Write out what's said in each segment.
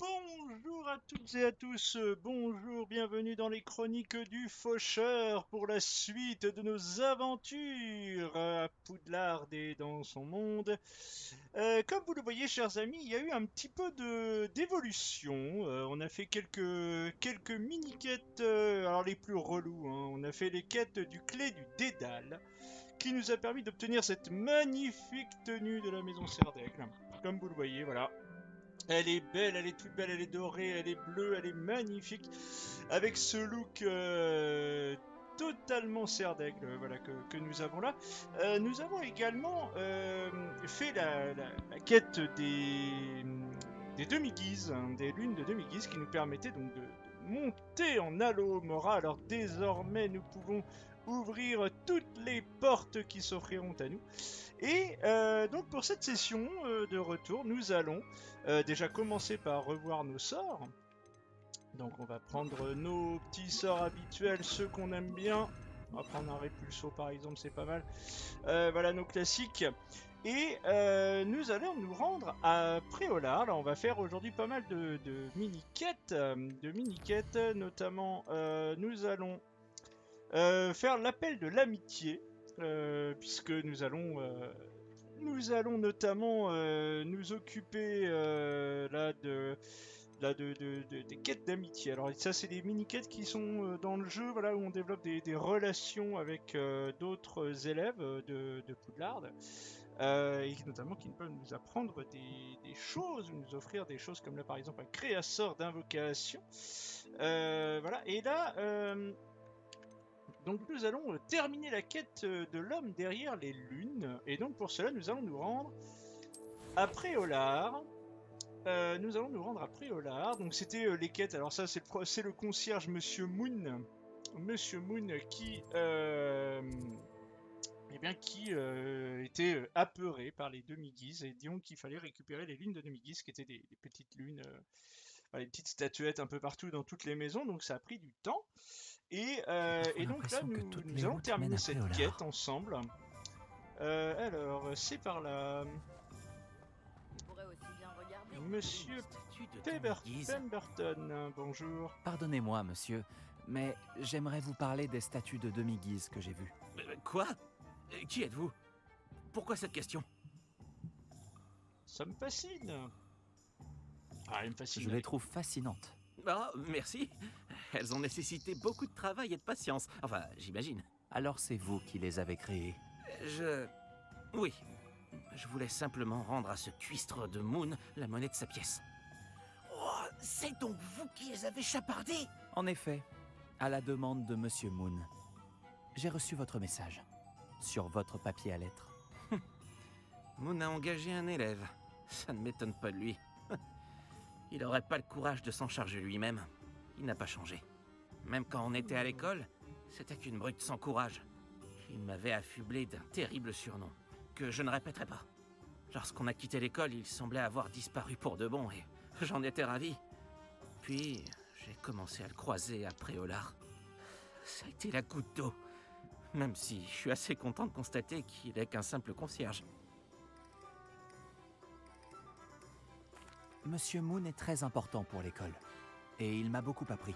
Bonjour à toutes et à tous, bonjour, bienvenue dans les chroniques du Faucheur pour la suite de nos aventures à Poudlard et dans son monde. Comme vous le voyez, chers amis, il y a eu un petit peu de d'évolution. On a fait quelques mini-quêtes, alors les plus relous, hein. On a fait les quêtes du clé du Dédale, qui nous a permis d'obtenir cette magnifique tenue de la maison Serdaigle. Comme vous le voyez, voilà. Elle est belle, elle est toute belle, elle est dorée, elle est bleue, elle est magnifique. Avec ce look totalement serre d'aigle voilà, que nous avons là. Nous avons également fait la quête des demi-guises, hein, des lunes de demi-guises qui nous permettaient donc de monter en Alomora. Alors désormais nous pouvons ouvrir toutes les portes qui s'offriront à nous. Et donc pour cette session de retour, nous allons déjà commencer par revoir nos sorts. Donc on va prendre nos petits sorts habituels, ceux qu'on aime bien. On va prendre un répulso par exemple, c'est pas mal. Voilà nos classiques. Et nous allons nous rendre à Préolard. Là, on va faire aujourd'hui pas mal de mini-quêtes. Notamment, nous allons faire l'appel de l'amitié. Puisque nous allons notamment nous occuper des quêtes d'amitié. Alors ça c'est des mini-quêtes qui sont dans le jeu, voilà, où on développe des relations avec d'autres élèves de Poudlard, et notamment qui peuvent nous apprendre des choses, ou nous offrir des choses comme là par exemple un créasseur d'invocation. Voilà, et là... donc nous allons terminer la quête de l'homme derrière les lunes, et donc pour cela nous allons nous rendre à Préolard. Nous allons nous rendre à Préolard. Donc c'était les quêtes. Alors ça c'est le concierge Monsieur Moon. Monsieur Moon qui était apeuré par les demi-guises et donc qu'il fallait récupérer les lunes de demi-guises qui étaient des petites lunes, des petites statuettes un peu partout dans toutes les maisons. Donc ça a pris du temps. J'ai parfois Et donc là l'impression que toutes nous les allons routes mènent terminer à cette quête Préolard. ensemble. Alors c'est par là. On pourrait aussi bien regarder. Monsieur Une statue de demi-guise. Pemberton, bonjour. Pardonnez-moi, monsieur, mais j'aimerais vous parler des statues de demi-guise que j'ai vues. Quoi? Qui êtes-vous? Pourquoi cette question? Ça me fascine. Ah, elle me Je fascine les avec... trouve fascinantes. Ah, merci. Elles ont nécessité beaucoup de travail et de patience. Enfin, j'imagine. Alors c'est vous qui les avez créées. Je... Oui. Je voulais simplement rendre à ce cuistre de Moon la monnaie de sa pièce. Oh, c'est donc vous qui les avez chapardés? En effet, à la demande de monsieur Moon, j'ai reçu votre message sur votre papier à lettres. Moon a engagé un élève. Ça ne m'étonne pas de lui. Il n'aurait pas le courage de s'en charger lui-même. Il n'a pas changé. Même quand on était à l'école, c'était qu'une brute sans courage. Il m'avait affublé d'un terrible surnom, que je ne répéterai pas. Lorsqu'on a quitté l'école, il semblait avoir disparu pour de bon, et j'en étais ravi. Puis, j'ai commencé à le croiser à Préolard. Ça a été la goutte d'eau. Même si je suis assez content de constater qu'il est qu'un simple concierge. Monsieur Moon est très important pour l'école, et il m'a beaucoup appris.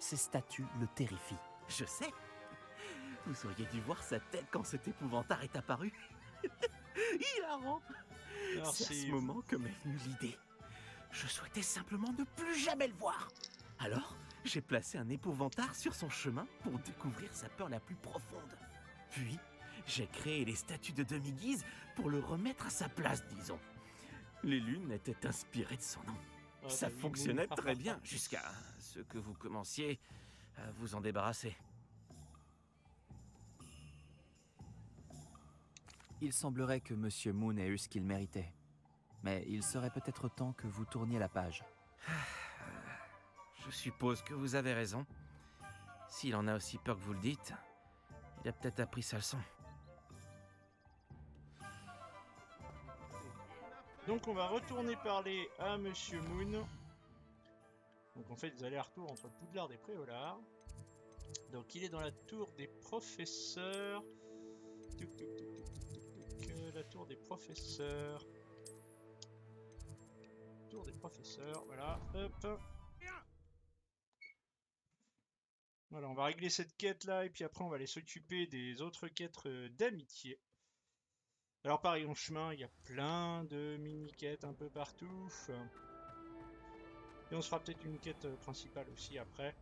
Ces statues le terrifient. Je sais. Vous auriez dû voir sa tête quand cet épouvantard est apparu. Hilarant. C'est à ce moment que m'est venue l'idée. Je souhaitais simplement ne plus jamais le voir. Alors, j'ai placé un épouvantard sur son chemin pour découvrir sa peur la plus profonde. Puis, j'ai créé les statues de demi-guise pour le remettre à sa place, disons. Les lunes étaient inspirées de son nom. Ah, Ça bah oui, fonctionnait bon. très bien, jusqu'à ce que vous commenciez à vous en débarrasser. Il semblerait que monsieur Moon ait eu ce qu'il méritait. Mais il serait peut-être temps que vous tourniez la page. Je suppose que vous avez raison. S'il en a aussi peur que vous le dites, il a peut-être appris sa leçon. Donc on va retourner parler à Monsieur Moon. Donc on fait des allers-retours entre Poudlard et Préolard. Donc il est dans la tour des professeurs. La tour des professeurs. tour des professeurs. Voilà, hop. Voilà, on va régler cette quête là et puis après on va aller s'occuper des autres quêtes d'amitié. Alors pareil, en chemin, il y a plein de mini-quêtes un peu partout. Et on se fera peut-être une quête principale aussi après.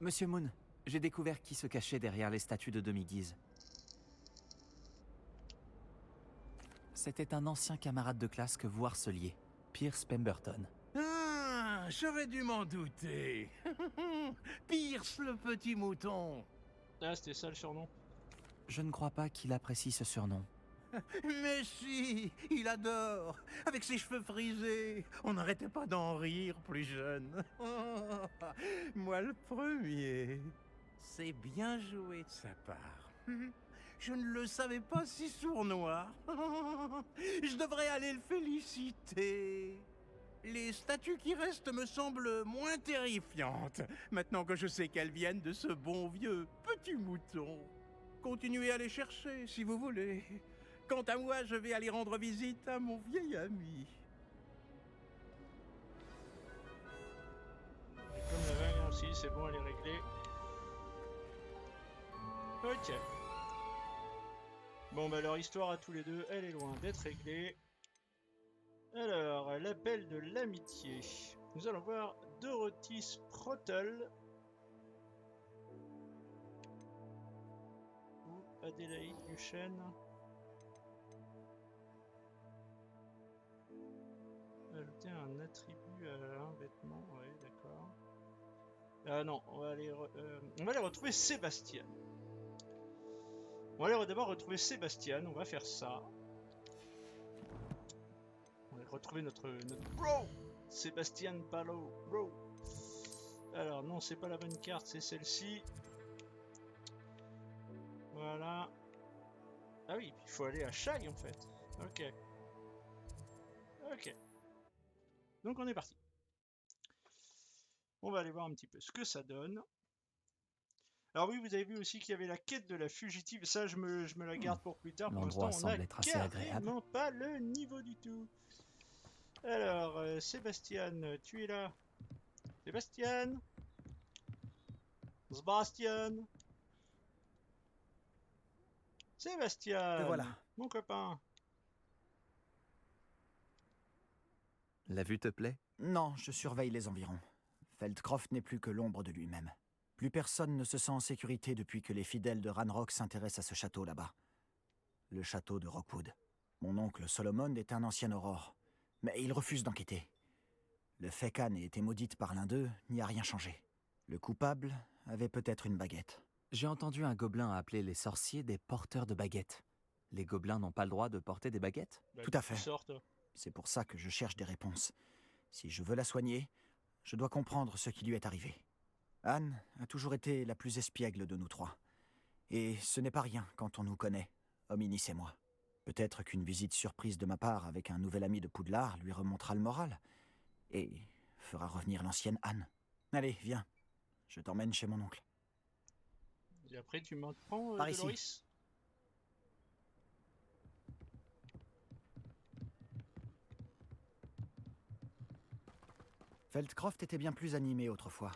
Monsieur Moon, j'ai découvert qui se cachait derrière les statues de demi-guise. C'était un ancien camarade de classe que vous harceliez, Pierce Pemberton. Ah, j'aurais dû m'en douter. Pierce le petit mouton. Ah, c'était ça le surnom. Je ne crois pas qu'il apprécie ce surnom. Mais si, il adore. Avec ses cheveux frisés. On n'arrêtait pas d'en rire plus jeune. Moi le premier. C'est bien joué de sa part. Je ne le savais pas si sournois. Je devrais aller le féliciter. Les statues qui restent me semblent moins terrifiantes, maintenant que je sais qu'elles viennent de ce bon vieux petit mouton. Continuez à les chercher, si vous voulez. Quant à moi, je vais aller rendre visite à mon vieil ami. Et comme la vague aussi, c'est bon, elle est réglée. Ok. Bon, bah leur histoire à tous les deux, elle est loin d'être réglée. Alors, l'appel de l'amitié. Nous allons voir Dorothy Sprottle. Ou Adélaïde Duchesne. Ajouter un attribut à un vêtement, ouais, d'accord. Ah non, on va aller retrouver Sébastien. On va aller d'abord retrouver Sébastien, on va faire ça. On va retrouver notre bro, Sébastien Palo, bro. Alors non, c'est pas la bonne carte, c'est celle-ci. Voilà. Ah oui, il faut aller à Shai en fait. Ok. Ok. Donc on est parti. On va aller voir un petit peu ce que ça donne. Alors oui, vous avez vu aussi qu'il y avait la quête de la fugitive. Ça, je me la garde pour plus tard. Pour L'endroit l'instant, on semble n'a être assez agréable. carrément pas le niveau du tout. Alors, Sébastien, tu es là. Sébastien. Sébastien. Sébastien. Le voilà. Mon copain. La vue te plaît? Non, je surveille les environs. Feldcroft n'est plus que l'ombre de lui-même. Plus personne ne se sent en sécurité depuis que les fidèles de Ranrock s'intéressent à ce château là-bas. Le château de Rockwood. Mon oncle Solomon est un ancien aurore, mais il refuse d'enquêter. Le fait qu'Anne ait été maudite par l'un d'eux n'y a rien changé. Le coupable avait peut-être une baguette. J'ai entendu un gobelin appeler les sorciers des porteurs de baguettes. Les gobelins n'ont pas le droit de porter des baguettes? Bah, Tout à tu fait. sors, toi. C'est pour ça que je cherche des réponses. Si je veux la soigner, je dois comprendre ce qui lui est arrivé. Anne a toujours été la plus espiègle de nous trois. Et ce n'est pas rien quand on nous connaît, Hominis et moi. Peut-être qu'une visite surprise de ma part avec un nouvel ami de Poudlard lui remontera le moral et fera revenir l'ancienne Anne. Allez, viens. Je t'emmène chez mon oncle. Et après, tu m'en prends, Par ici. Doloris. Feldcroft était bien plus animé autrefois.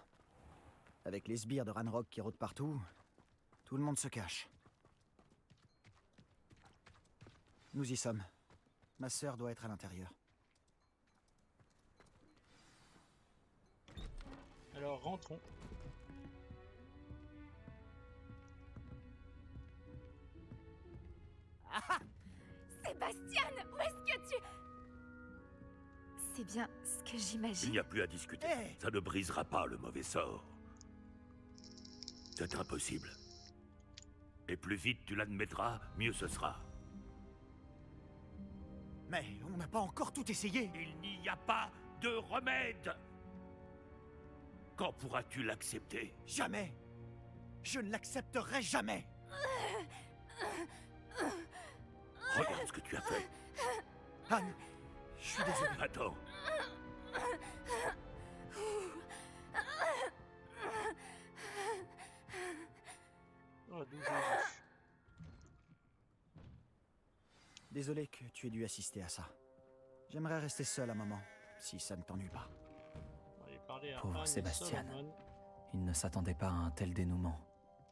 Avec les sbires de Ranrock qui rôdent partout, tout le monde se cache. Nous y sommes. Ma sœur doit être à l'intérieur. Alors, rentrons. Sébastien, où est-ce que tu... C'est bien ce que Il j'imagine. n'y a plus à discuter. Hey! Ça ne brisera pas le mauvais sort. C'est impossible. Et plus vite tu l'admettras, mieux ce sera. Mais on n'a pas encore tout essayé. Il n'y a pas de remède. Quand pourras-tu l'accepter? Jamais. Je ne l'accepterai jamais. Regarde ce que tu as fait. Anne, je suis désolé. Attends. Oh, d'où Jésus. Désolé que tu aies dû assister à ça. J'aimerais rester seul un moment, si ça ne t'ennuie pas. On va aller parler à Pauvre Anne et Sébastien. Solomon. Il ne s'attendait pas à un tel dénouement.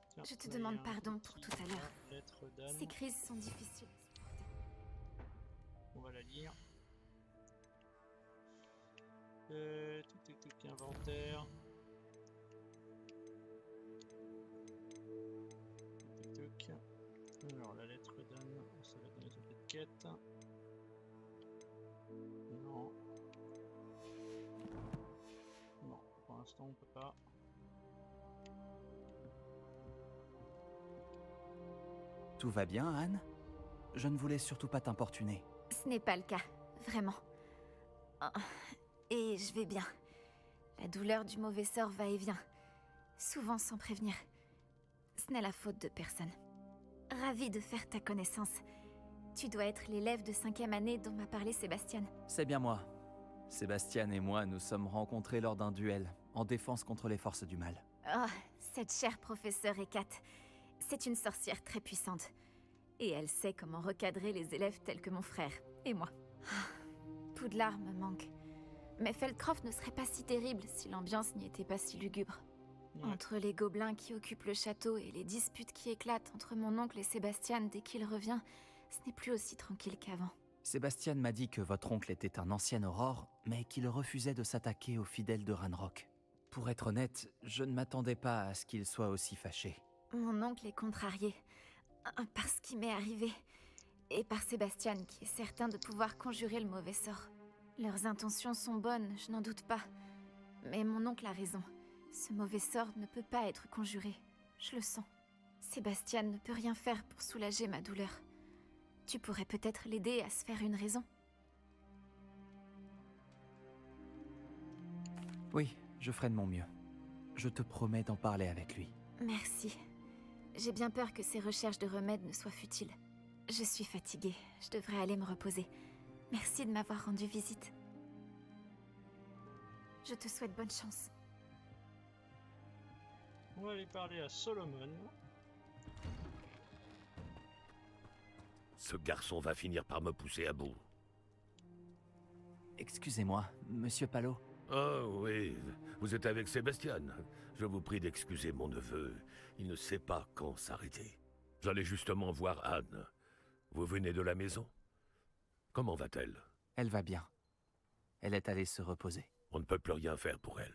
Tiens, Je te on a demande un pardon pour petit tout à l'heure. lettre d'Anne. Ces crises sont difficiles. On va la lire. Tout, inventaire. Tuc. Alors, la lettre d'Anne, ça va donner un peu de quête. Non. Non, pour l'instant, on peut pas. Tout va bien, Anne? Je ne voulais surtout pas t'importuner. Ce n'est pas le cas, vraiment. Oh, et je vais bien. La douleur du mauvais sort va et vient, souvent sans prévenir. Ce n'est la faute de personne. Ravie de faire ta connaissance. Tu dois être l'élève de 5e année dont m'a parlé Sébastien. C'est bien moi. Sébastien et moi nous sommes rencontrés lors d'un duel, en défense contre les forces du mal. Oh, cette chère professeure Hécate. C'est une sorcière très puissante. Et elle sait comment recadrer les élèves tels que mon frère, et moi. Poudlard me manque. Mais Feldcroft ne serait pas si terrible si l'ambiance n'y était pas si lugubre. Ouais. Entre les gobelins qui occupent le château et les disputes qui éclatent entre mon oncle et Sébastien dès qu'il revient, ce n'est plus aussi tranquille qu'avant. Sébastien m'a dit que votre oncle était un ancien Aurore, mais qu'il refusait de s'attaquer aux fidèles de Ranrock. Pour être honnête, je ne m'attendais pas à ce qu'il soit aussi fâché. Mon oncle est contrarié, par ce qui m'est arrivé, et par Sébastien qui est certain de pouvoir conjurer le mauvais sort. Leurs intentions sont bonnes, je n'en doute pas. Mais mon oncle a raison. Ce mauvais sort ne peut pas être conjuré. Je le sens. Sébastien ne peut rien faire pour soulager ma douleur. Tu pourrais peut-être l'aider à se faire une raison. Oui, je ferai de mon mieux. Je te promets d'en parler avec lui. Merci. J'ai bien peur que ces recherches de remèdes ne soient futiles. Je suis fatiguée. Je devrais aller me reposer. Merci de m'avoir rendu visite. Je te souhaite bonne chance. On va aller parler à Solomon. Ce garçon va finir par me pousser à bout. Excusez-moi, monsieur Palot. Oh oui, vous êtes avec Sébastien. Je vous prie d'excuser mon neveu. Il ne sait pas quand s'arrêter. J'allais justement voir Anne. Vous venez de la maison? Comment va-t-elle? Elle va bien. Elle est allée se reposer. On ne peut plus rien faire pour elle.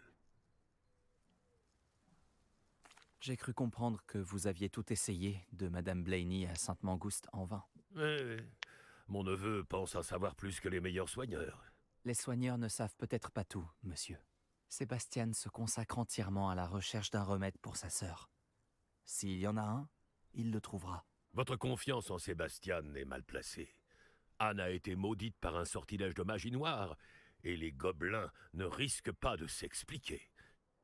J'ai cru comprendre que vous aviez tout essayé, de Madame Blaney à Sainte-Mangouste en vain. Oui, mon neveu pense en savoir plus que les meilleurs soigneurs. Les soigneurs ne savent peut-être pas tout, monsieur. Sébastien se consacre entièrement à la recherche d'un remède pour sa sœur. S'il y en a un, il le trouvera. Votre confiance en Sébastien est mal placée. Anne a été maudite par un sortilège de magie noire, et les gobelins ne risquent pas de s'expliquer.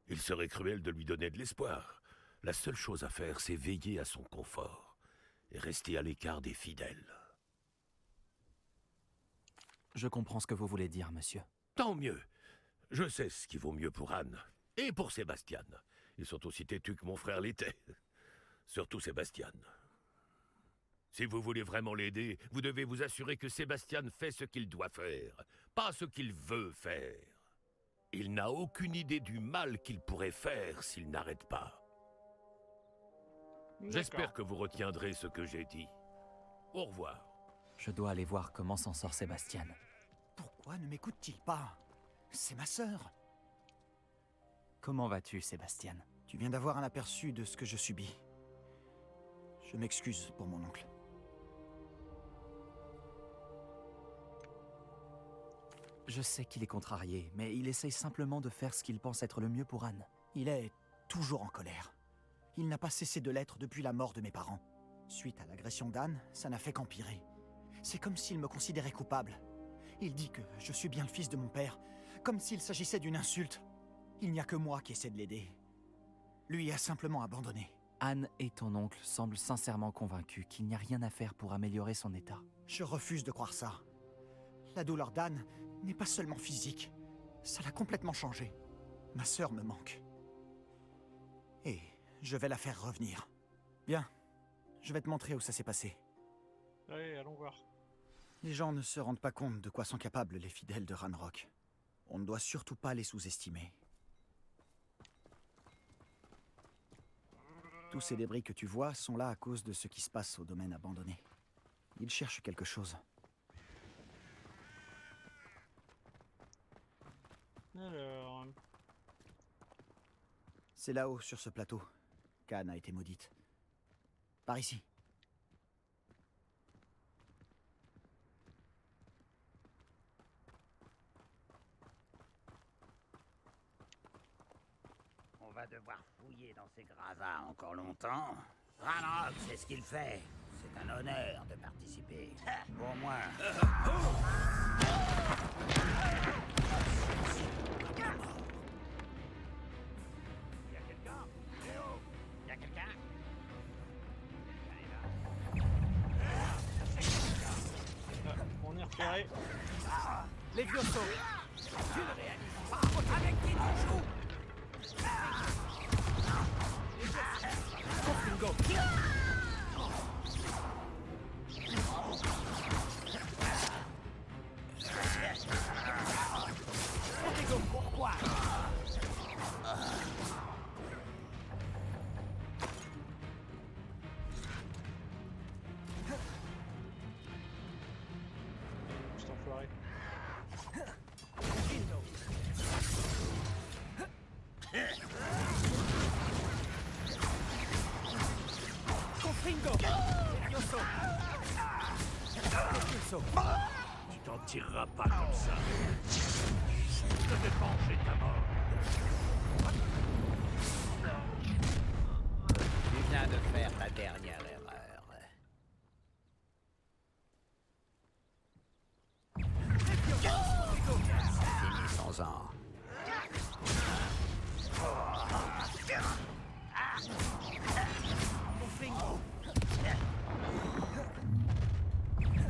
Il serait cruel de lui donner de l'espoir. La seule chose à faire, c'est veiller à son confort, et rester à l'écart des fidèles. Je comprends ce que vous voulez dire, monsieur. Tant mieux. Je sais ce qui vaut mieux pour Anne, et pour Sébastien. Ils sont aussi têtus que mon frère l'était. Surtout Sébastien. Si vous voulez vraiment l'aider, vous devez vous assurer que Sébastien fait ce qu'il doit faire, pas ce qu'il veut faire. Il n'a aucune idée du mal qu'il pourrait faire s'il n'arrête pas. J'espère que vous retiendrez ce que j'ai dit. Au revoir. Je dois aller voir comment s'en sort Sébastien. Pourquoi ne m'écoute-t-il pas? C'est ma sœur. Comment vas-tu, Sébastien? Tu viens d'avoir un aperçu de ce que je subis. Je m'excuse pour mon oncle. Je sais qu'il est contrarié, mais il essaye simplement de faire ce qu'il pense être le mieux pour Anne. Il est toujours en colère. Il n'a pas cessé de l'être depuis la mort de mes parents. Suite à l'agression d'Anne, ça n'a fait qu'empirer. C'est comme s'il me considérait coupable. Il dit que je suis bien le fils de mon père, comme s'il s'agissait d'une insulte. Il n'y a que moi qui essaie de l'aider. Lui a simplement abandonné. Anne et ton oncle semblent sincèrement convaincus qu'il n'y a rien à faire pour améliorer son état. Je refuse de croire ça. La douleur d'Anne n'est pas seulement physique. Ça l'a complètement changé. Ma sœur me manque. Et je vais la faire revenir. Viens, je vais te montrer où ça s'est passé. Allez, allons voir. Les gens ne se rendent pas compte de quoi sont capables les fidèles de Ranrock. On ne doit surtout pas les sous-estimer. Tous ces débris que tu vois sont là à cause de ce qui se passe au domaine abandonné. Ils cherchent quelque chose. Alors... C'est là-haut, sur ce plateau. Khan a été maudite. Par ici. On va devoir fouiller dans ces gravats encore longtemps. Ranrock, c'est ce qu'il fait. C'est un honneur de participer. Pour moi. Y a quelqu'un? Léo! Y a quelqu'un? On est repéré. Les Vioso! Tu ne réalises pas avec qui tu joues! Pourquoi? Cet enfoiré. Confringo! Vioso! Vioso! Tu t'en tireras pas comme ça. Je vais venger ta mort. Tu viens de faire ta dernière erreur. Finissons-en.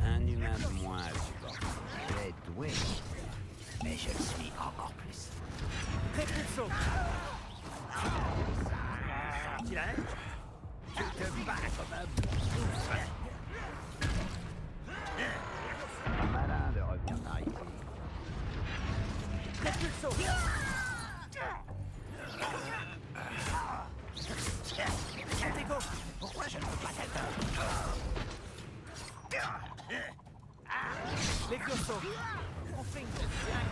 Un humain de moins à supporter. Tu es doué, mais je le suis encore plus. Repulso! Sortilège? Tu te bats comme un boussouf. Pas malin de revenir par ici. Repulso! Antego! Pourquoi je ne peux pas t'atteindre? Les Vioso! Confringo!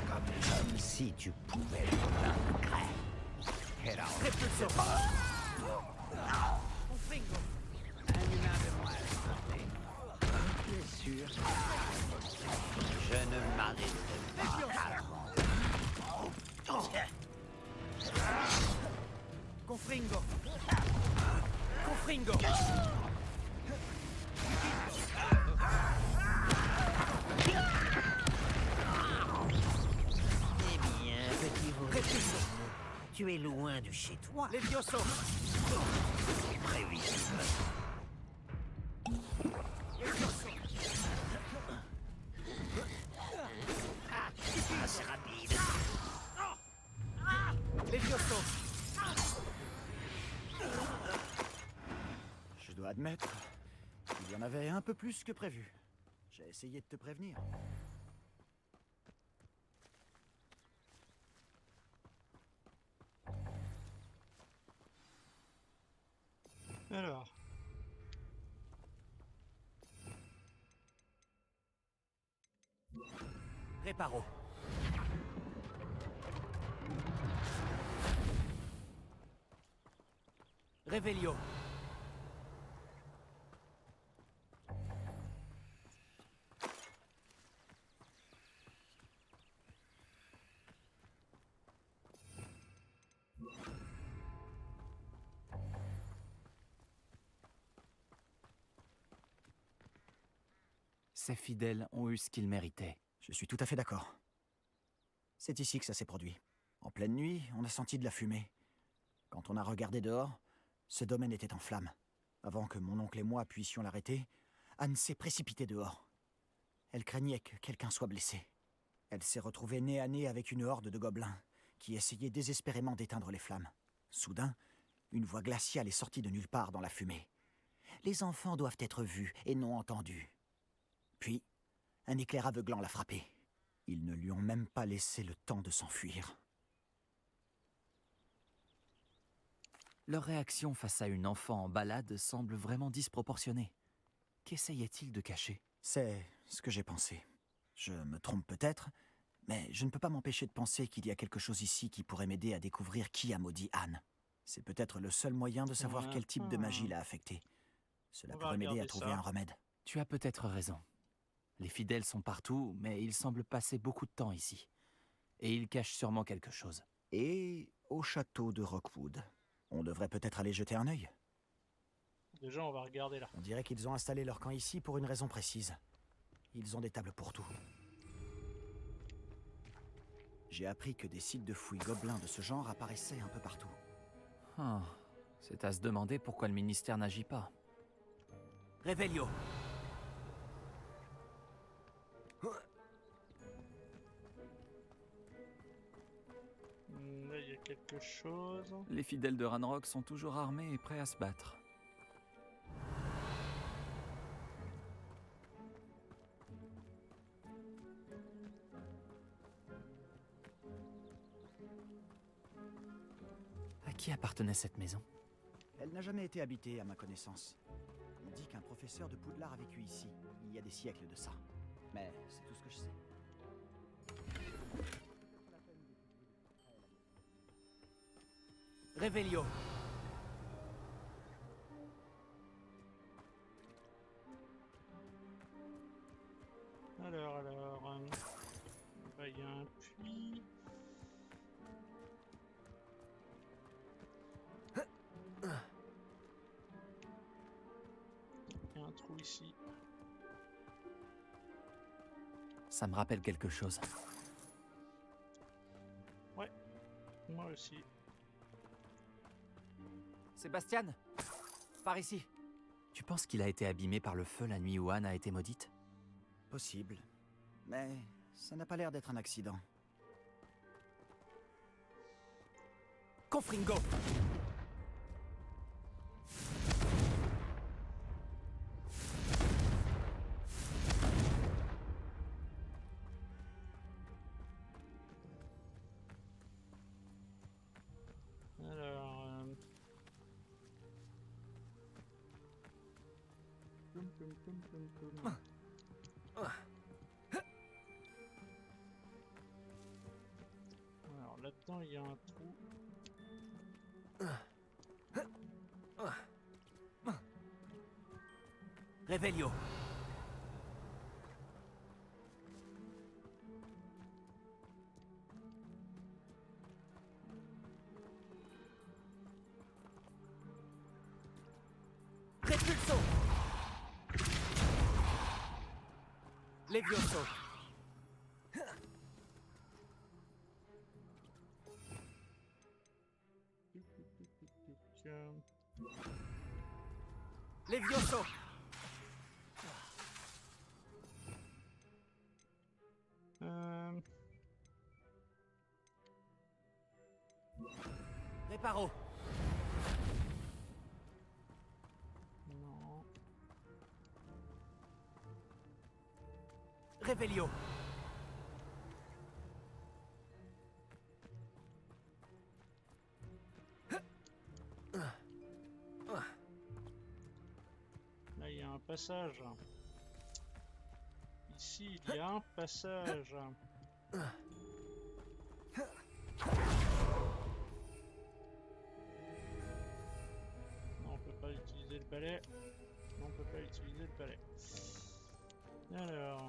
Comme si tu pouvais le vaincre. Et là, on Repulso! Confringo! un humain de moins à supporter. Tu es sûr? Je ne m'arrêterai pas avant. Confringo! Confringo! Eh bien, petit Repulso! tu es loin de chez toi. Les Vioso! Prévisible. Assez rapide. Les Vioso! Je dois admettre, il y en avait un peu plus que prévu. J'ai essayé de te prévenir. Alors... Réparo. Revelio. Ces fidèles ont eu ce qu'ils méritaient. Je suis tout à fait d'accord. C'est ici que ça s'est produit. En pleine nuit, on a senti de la fumée. Quand on a regardé dehors, ce domaine était en flammes. Avant que mon oncle et moi puissions l'arrêter, Anne s'est précipitée dehors. Elle craignait que quelqu'un soit blessé. Elle s'est retrouvée nez à nez avec une horde de gobelins qui essayaient désespérément d'éteindre les flammes. Soudain, une voix glaciale est sortie de nulle part dans la fumée. Les enfants doivent être vus et non entendus. Puis, un éclair aveuglant l'a frappée. Ils ne lui ont même pas laissé le temps de s'enfuir. Leur réaction face à une enfant en balade semble vraiment disproportionnée. Qu'essayait-il de cacher? C'est ce que j'ai pensé. Je me trompe peut-être, mais je ne peux pas m'empêcher de penser qu'il y a quelque chose ici qui pourrait m'aider à découvrir qui a maudit Anne. C'est peut-être le seul moyen de savoir quel type de magie l'a affectée. Cela On va pourrait m'aider à regarder trouver ça. un remède. Tu as peut-être raison. Les fidèles sont partout, mais ils semblent passer beaucoup de temps ici. Et ils cachent sûrement quelque chose. Et au château de Rockwood. On devrait peut-être aller jeter un œil. Déjà, on va regarder là. On dirait qu'ils ont installé leur camp ici pour une raison précise. Ils ont des tables pour tout. J'ai appris que des sites de fouilles gobelins de ce genre apparaissaient un peu partout. Ah, c'est à se demander pourquoi le ministère n'agit pas. Revelio. Là, il y a quelque chose. Les fidèles de Ranrock sont toujours armés et prêts à se battre. À qui appartenait cette maison? Elle n'a jamais été habitée, à ma connaissance. On dit qu'un professeur de Poudlard a vécu ici, il y a des siècles de ça. Mais c'est tout ce que je sais. Revelio. Alors, bah, il y a un puits. Il y a un trou ici. Ça me rappelle quelque chose. Moi aussi. Sébastien, par ici. Tu penses qu'il a été abîmé par le feu la nuit où Anne a été maudite? Possible. Mais ça n'a pas l'air d'être un accident. Confringo. Alors... Plum, plum, plum, plum, plum. Alors là-dedans, il y a un trou. Revelio. Repulso. Levioso. Euh, Levioso. euh, Reparo. non. Revelio. Là, il y a un passage. Ici, il y a un passage. Non, on peut pas utiliser le balai. Non, on peut pas utiliser le balai. Alors...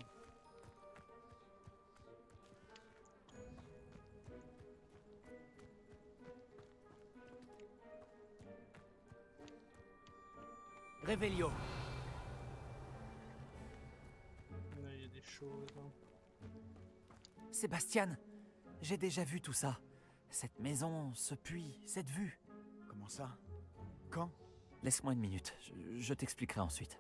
Revelio. Là, il y a des choses. Sébastien, j'ai déjà vu tout ça. Cette maison, ce puits, cette vue. Comment ça? Quand? Laisse-moi une minute, je t'expliquerai ensuite.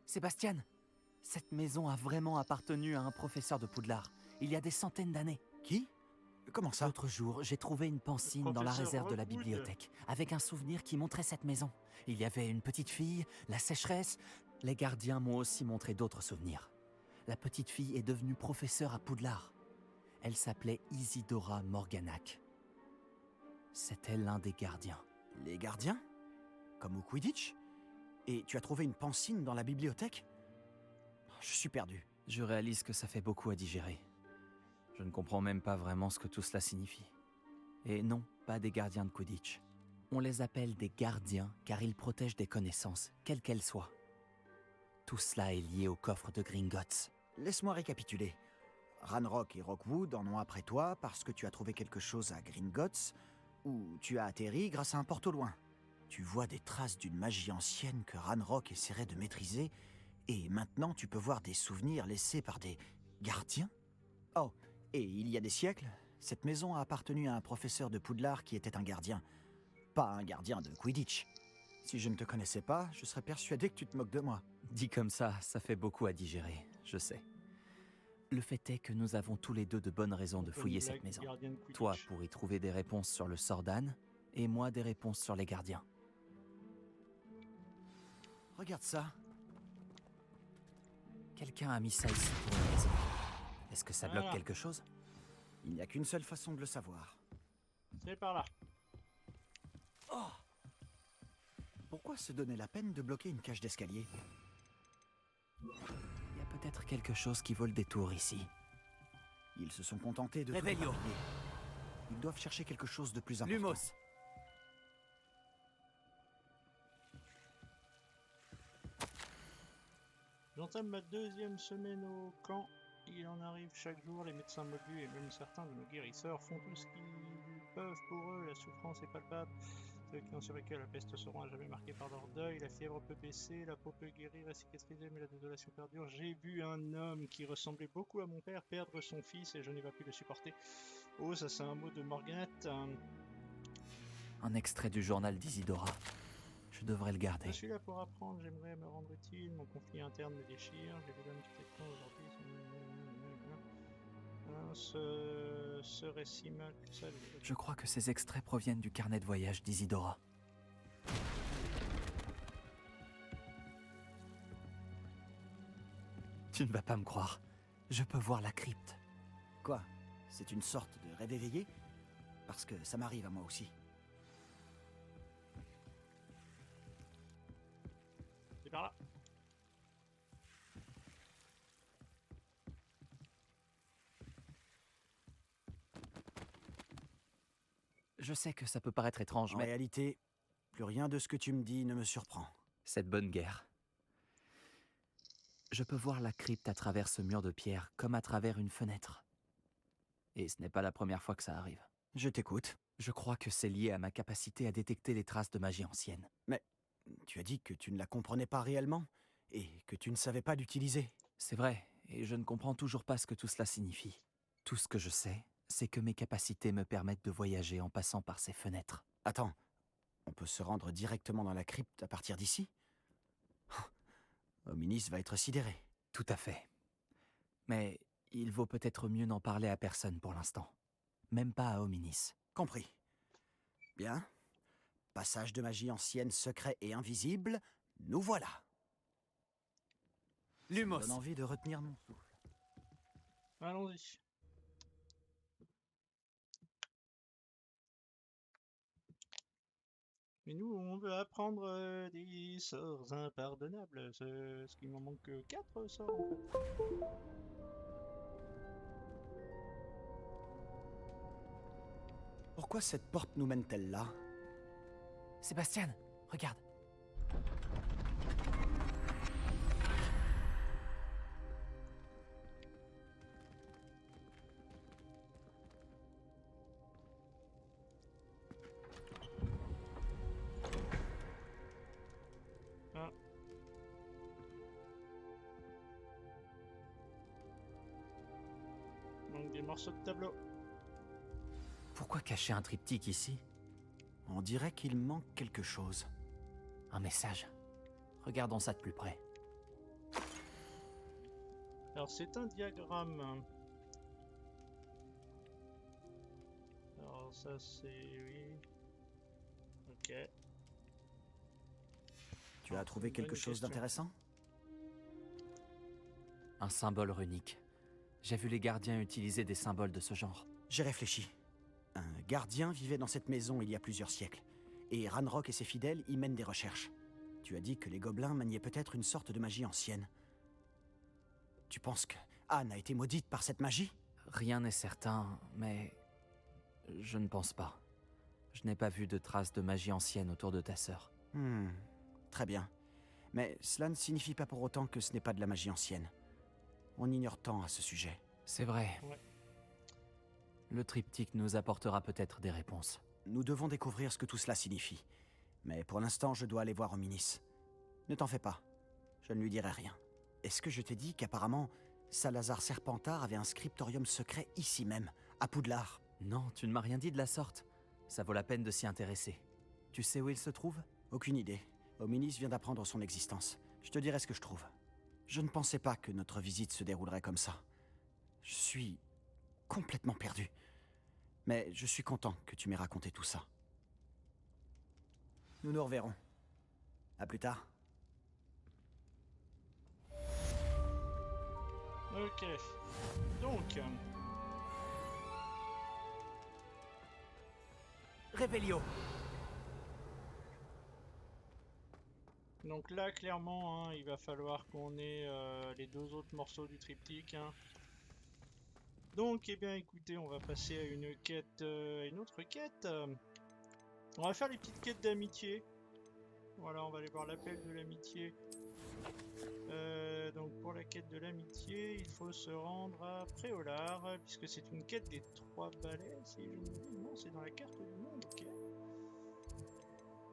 Sébastien, cette maison a vraiment appartenu à un professeur de Poudlard, il y a des centaines d'années. Qui? Comment ça? L'autre jour, j'ai trouvé une pancine dans la professeur réserve de la Rockwood. bibliothèque, avec un souvenir qui montrait cette maison. Il y avait une petite fille, la sécheresse. Les gardiens m'ont aussi montré d'autres souvenirs. La petite fille est devenue professeure à Poudlard. Elle s'appelait Isidora Morganac. C'était l'un des gardiens. Les gardiens? Comme au Quidditch? Et tu as trouvé une pancine dans la bibliothèque? Je suis perdu. Je réalise que ça fait beaucoup à digérer. Je ne comprends même pas vraiment ce que tout cela signifie. Et non, pas des gardiens de Quidditch. On les appelle des gardiens car ils protègent des connaissances, quelles qu'elles soient. Tout cela est lié au coffre de Gringotts. Laisse-moi récapituler. Ranrock et Rockwood en ont après toi parce que tu as trouvé quelque chose à Gringotts, où tu as atterri grâce à un porte au loin. Tu vois des traces d'une magie ancienne que Ranrock essaierait de maîtriser, et maintenant tu peux voir des souvenirs laissés par des gardiens? Oh, et il y a des siècles, cette maison a appartenu à un professeur de Poudlard qui était un gardien. Pas un gardien de Quidditch. Si je ne te connaissais pas, je serais persuadé que tu te moques de moi. Dit comme ça fait beaucoup à digérer, je sais. Le fait est que nous avons tous les deux de bonnes raisons de Comme fouiller la cette maison. gardienne Quidditch. Toi pour y trouver des réponses sur le sort d'Anne, et moi des réponses sur les gardiens. Regarde ça. Quelqu'un a mis ça ici pour une raison. Est-ce que ça bloque Voilà. quelque chose? Il n'y a qu'une seule façon de le savoir. C'est par là. Pourquoi se donner la peine de bloquer une cage d'escalier? Il y a peut-être quelque chose qui vaut le détour ici. Ils se sont contentés de... Revelio. tout épargner. Ils doivent chercher quelque chose de plus important. Lumos. J'entame ma 2e semaine au camp. Il en arrive chaque jour. Les médecins moldus et même certains de nos guérisseurs font tout ce qu'ils peuvent pour eux. La souffrance est palpable. Ceux qui ont survécu à la peste seront à jamais marqués par leur deuil. La fièvre peut baisser, la peau peut guérir et cicatriser, mais la désolation perdure. J'ai vu un homme qui ressemblait beaucoup à mon père perdre son fils et je n'ai pas pu le supporter. Oh, ça c'est un mot de Morganac. Un extrait du journal d'Isidora. Je devrais le garder. Je suis là pour apprendre, j'aimerais me rendre utile, mon conflit interne me déchire, j'ai besoin de quitter le camp aujourd'hui. Ce récit mal tout seul. Je crois que ces extraits proviennent du carnet de voyage d'Isidora. Tu ne vas pas me croire. Je peux voir la crypte. Quoi? C'est une sorte de rêve éveillé? Parce que ça m'arrive à moi aussi. C'est par là. Je sais que ça peut paraître étrange, En mais réalité, plus rien de ce que tu me dis ne me surprend. cette bonne guerre. Je peux voir la crypte à travers ce mur de pierre, comme à travers une fenêtre. Et ce n'est pas la première fois que ça arrive. Je t'écoute. Je crois que c'est lié à ma capacité à détecter les traces de magie ancienne. Tu as dit que tu ne la comprenais pas réellement et que tu ne savais pas l'utiliser. C'est vrai, et je ne comprends toujours pas ce que tout cela signifie. Tout ce que je sais, c'est que mes capacités me permettent de voyager en passant par ces fenêtres. Attends, on peut se rendre directement dans la crypte à partir d'ici? Hominis va être sidéré. Tout à fait. Mais il vaut peut-être mieux n'en parler à personne pour l'instant. Même pas à Hominis. Compris. Bien. Passage de magie ancienne secret et invisible, nous voilà. Ça me donne envie de retenir mon souffle. Allons-y. Mais nous, on veut apprendre des sorts impardonnables. Ce qui m'en manque 4 sorts en fait. Pourquoi cette porte nous mène-t-elle là? Sébastien, regarde. Ah. Donc des morceaux de tableau. Pourquoi cacher un triptyque ici? On dirait qu'il manque quelque chose. Un message. Regardons ça de plus près. Alors c'est un diagramme. Alors ça c'est... oui. Ok. Tu as trouvé Bonne quelque chose question. d'intéressant? Un symbole runique. J'ai vu les gardiens utiliser des symboles de ce genre. J'ai réfléchi. Un gardien vivait dans cette maison il y a plusieurs siècles, et Ranrock et ses fidèles y mènent des recherches. Tu as dit que les gobelins maniaient peut-être une sorte de magie ancienne. Tu penses que Anne a été maudite par cette magie? Rien n'est certain, mais je ne pense pas. Je n'ai pas vu de traces de magie ancienne autour de ta sœur. Très bien. Mais cela ne signifie pas pour autant que ce n'est pas de la magie ancienne. On ignore tant à ce sujet. C'est vrai. Ouais. Le triptyque nous apportera peut-être des réponses. Nous devons découvrir ce que tout cela signifie. Mais pour l'instant, je dois aller voir Ominis. Ne t'en fais pas. Je ne lui dirai rien. Est-ce que je t'ai dit qu'apparemment, Salazar Serpentard avait un scriptorium secret ici même, à Poudlard? Non, tu ne m'as rien dit de la sorte. Ça vaut la peine de s'y intéresser. Tu sais où il se trouve? Aucune idée. Ominis vient d'apprendre son existence. Je te dirai ce que je trouve. Je ne pensais pas que notre visite se déroulerait comme ça. Je suis complètement perdu. Mais je suis content que tu m'aies raconté tout ça. Nous nous reverrons. À plus tard. Ok. Donc... Révélio. Donc là, clairement, hein, il va falloir qu'on ait les deux autres morceaux du triptyque. Hein. Donc, eh bien, écoutez, on va passer à une quête, une autre quête. On va faire les petites quêtes d'amitié. Voilà, on va aller voir l'appel de l'amitié. Donc, pour la quête de l'amitié, il faut se rendre à Préolard, puisque c'est une quête des 3 balais. Si je me dis, non, c'est dans la carte du monde, ok.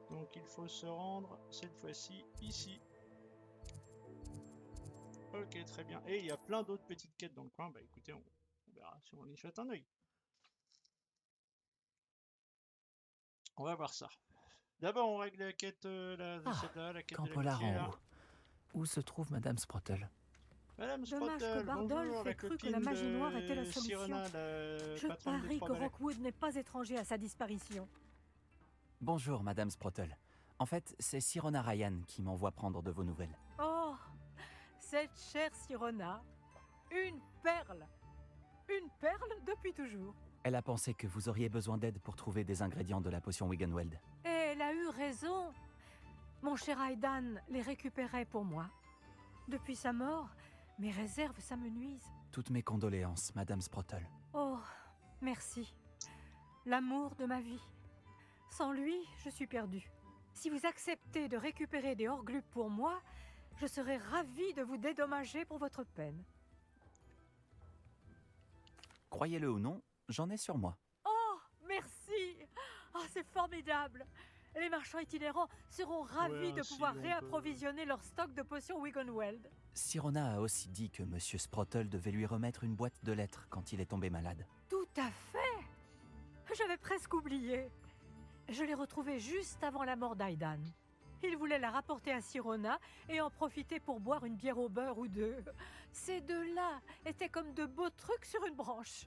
Donc il faut se rendre cette fois-ci ici. Ok, très bien. Et il y a plein d'autres petites quêtes dans le coin. Bah écoutez, on verra si on y jette un oeil. On va voir ça. D'abord, on règle la quête, celle-là, la quête de Campolar l'amitié. en là. haut. Où se trouve Madame Sprottle? Madame Dommage que Sprottle, Bardolph bonjour, ait la cru que copine la magie de noire était la solution. Sirena, la Je patronne des parie 3 que balais. Rockwood n'est pas étranger à sa disparition. Bonjour Madame Sprottle. En fait, c'est Sirona Ryan qui m'envoie prendre de vos nouvelles. Oh, cette chère Sirona, une perle. Une perle depuis toujours. Elle a pensé que vous auriez besoin d'aide pour trouver des ingrédients de la potion Wiggenweld. Et elle a eu raison. Mon cher Aidan les récupérait pour moi. Depuis sa mort, mes réserves s'amenuisent. Toutes mes condoléances, Madame Sprottle. Oh, merci. L'amour de ma vie. Sans lui, je suis perdue. Si vous acceptez de récupérer des Horglupes pour moi, je serai ravie de vous dédommager pour votre peine. Croyez-le ou non, j'en ai sur moi. Oh, merci. Oh, c'est formidable. Les marchands itinérants seront ravis de ainsi, pouvoir on peut- réapprovisionner leur stock de potions Wiggenweld. Sirona a aussi dit que Monsieur Sprottle devait lui remettre une boîte de lettres quand il est tombé malade. Tout à fait. J'avais presque oublié. Je l'ai retrouvée juste avant la mort d'Aidan. Il voulait la rapporter à Sirona et en profiter pour boire une bière au beurre ou deux. Ces deux-là étaient comme de beaux trucs sur une branche.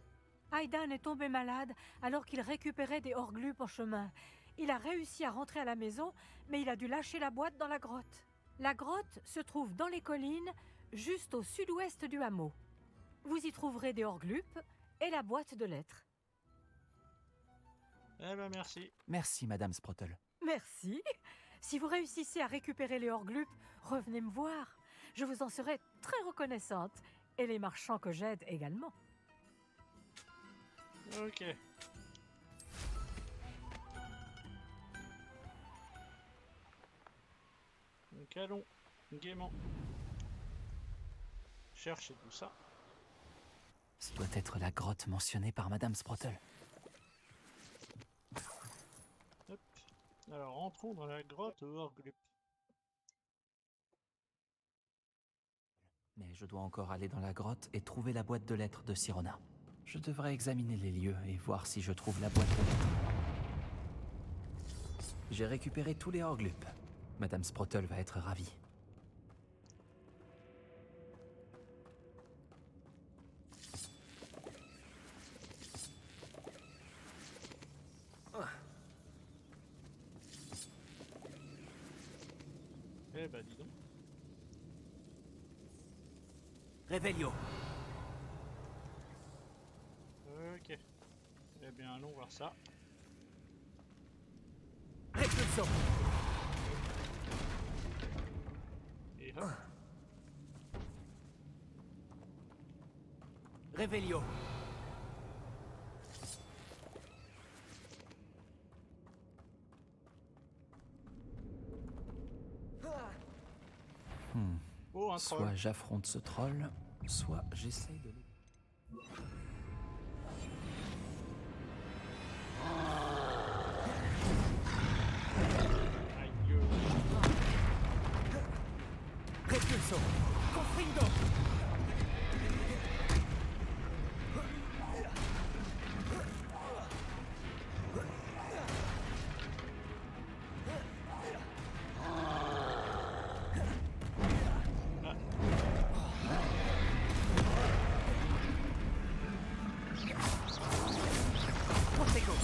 Aidan est tombé malade alors qu'il récupérait des Horglupes en chemin. Il a réussi à rentrer à la maison, mais il a dû lâcher la boîte dans la grotte. La grotte se trouve dans les collines, juste au sud-ouest du hameau. Vous y trouverez des Horglupes et la boîte de lettres. Eh ben merci. Merci, Madame Sprottle. Merci. Si vous réussissez à récupérer les Horglupes, revenez me voir. Je vous en serai très reconnaissante. Et les marchands que j'aide également. Ok. Donc allons gaiement chercher tout ça. Ce doit être la grotte mentionnée par Madame Sprottle. Hop. Alors rentrons dans la grotte aux Horglupes. Mais je dois encore aller dans la grotte et trouver la boîte de lettres de Sirona. Je devrais examiner les lieux et voir si je trouve la boîte de lettres. J'ai récupéré tous les Horglupes. Madame Sprottle va être ravie. Eh bah dis donc. Revelio. Ok. Eh bien allons voir ça. Repulso. Et hop. Revelio. Oh, un troll. Soit j'affronte ce troll, soit j'essaye de le... Aïe. Repulso. Confrindo. Protego.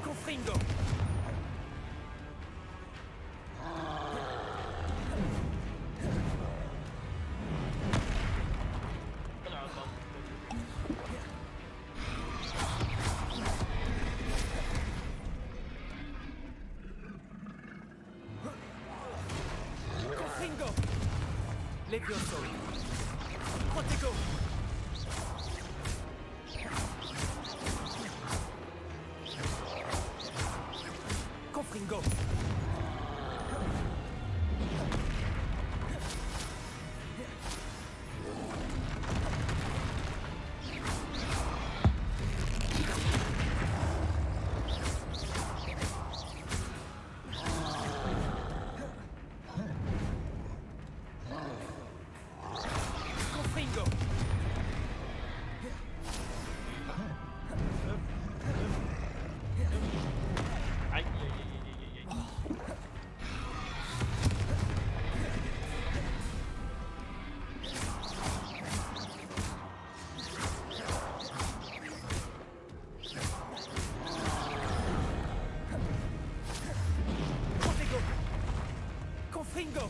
Confrindo. Confringo. Levioso. Protego. Confringo. Confringo. Aïe, aïe, aïe, aïe, aïe, aïe. Protego. Confringo.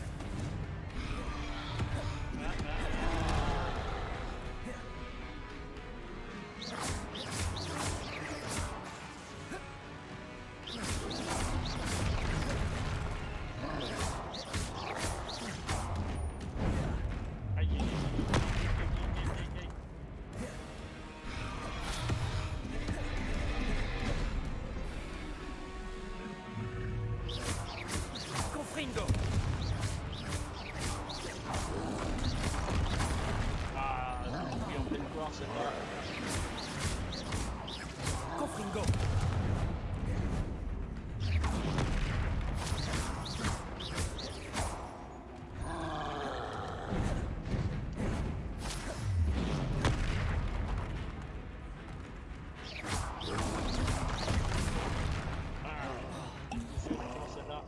Aïe, aïe, aïe, aïe, aïe, aïe, aïe. Confringo. Ah, oui, en pleine poire, celle-là. Confringo. Celle-là.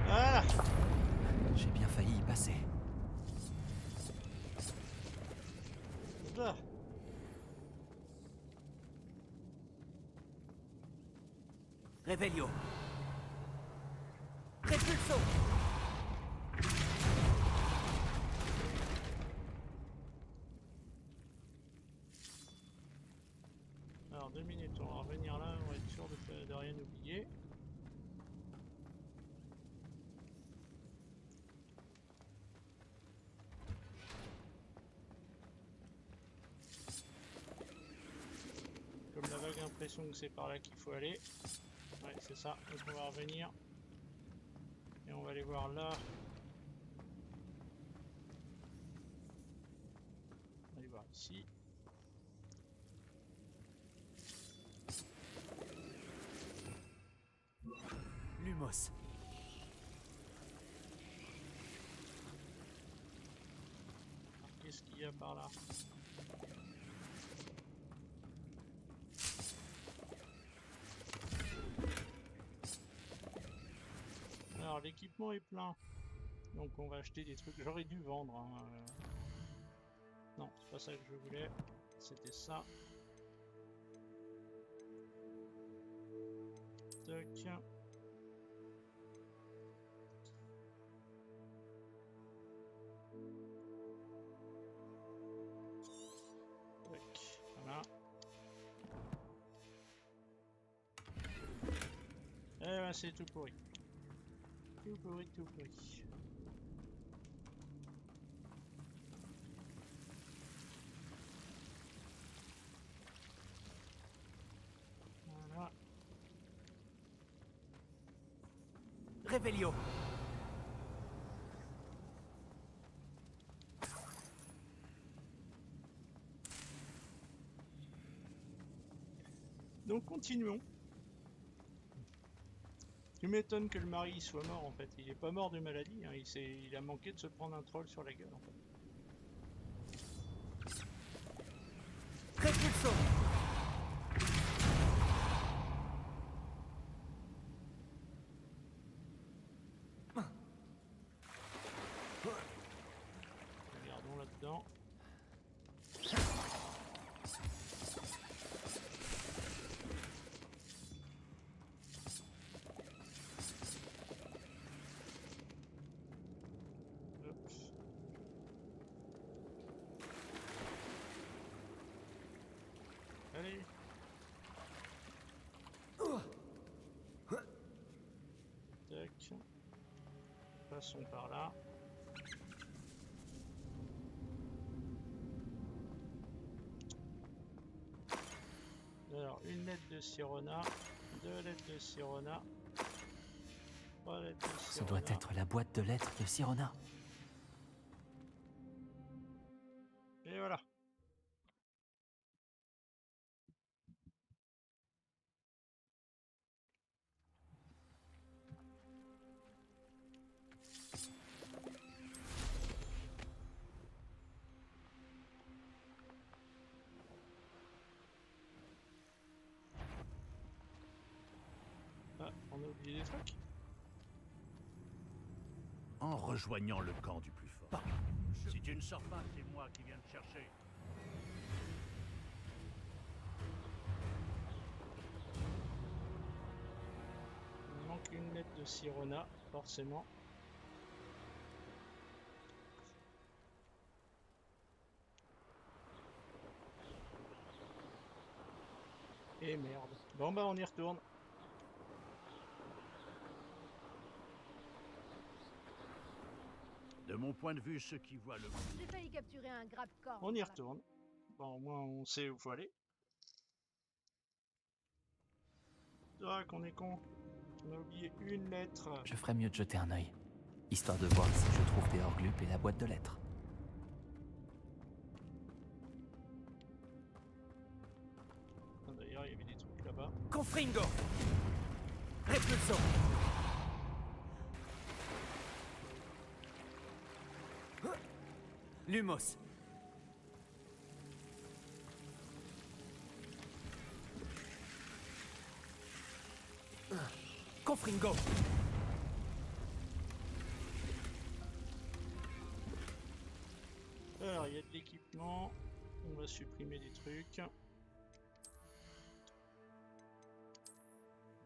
Voilà. J'ai bien failli y passer. Là. Revelio. Repulso. Alors 2 minutes, on va revenir là, on va être sûr de rien oublier. Comme la vague impression que c'est par là qu'il faut aller. Ouais, c'est ça, donc on va revenir. Et on va aller voir là. On va aller voir ici. Lumos. Alors, qu'est-ce qu'il y a par là? Alors l'équipement est plein. Donc on va acheter des trucs. J'aurais dû vendre. Hein. Non, c'est pas ça que je voulais. C'était ça. Tac. Tac. Voilà. Eh ben c'est tout pourri. Tout pourri, tout pourri. Voilà. Révélio. Donc continuons. Tu m'étonnes que le mari soit mort en fait. Il est pas mort de maladie, hein. Il a manqué de se prendre un troll sur la gueule en fait. Répulso. Regardons là-dedans. Hop. Allez. Tac. Passons par là. Alors, une lettre de Sirona, 2 lettres de Sirona, 3 lettres de Sirona. Ce doit être la boîte de lettres de Sirona. Et voilà. Ah, on a oublié des trucs. En rejoignant le camp du plus fort. Si tu ne sors pas, c'est moi qui viens te chercher. Il manque une lettre de Sirona, forcément. Et merde. Bon bah on y retourne. De mon point de vue, ceux qui voient le... J'ai failli capturer un grappe-corps. On y retourne. Bon, au moins on sait où faut aller. Ah, qu'on est con. On a oublié une lettre. Je ferais mieux de jeter un œil, histoire de voir si je trouve des hors-glupes et la boîte de lettres. Ah, d'ailleurs, il y avait des trucs là-bas. Confringo. Repulso. Lumos. Confringo. Alors, il y a de l'équipement. On va supprimer des trucs.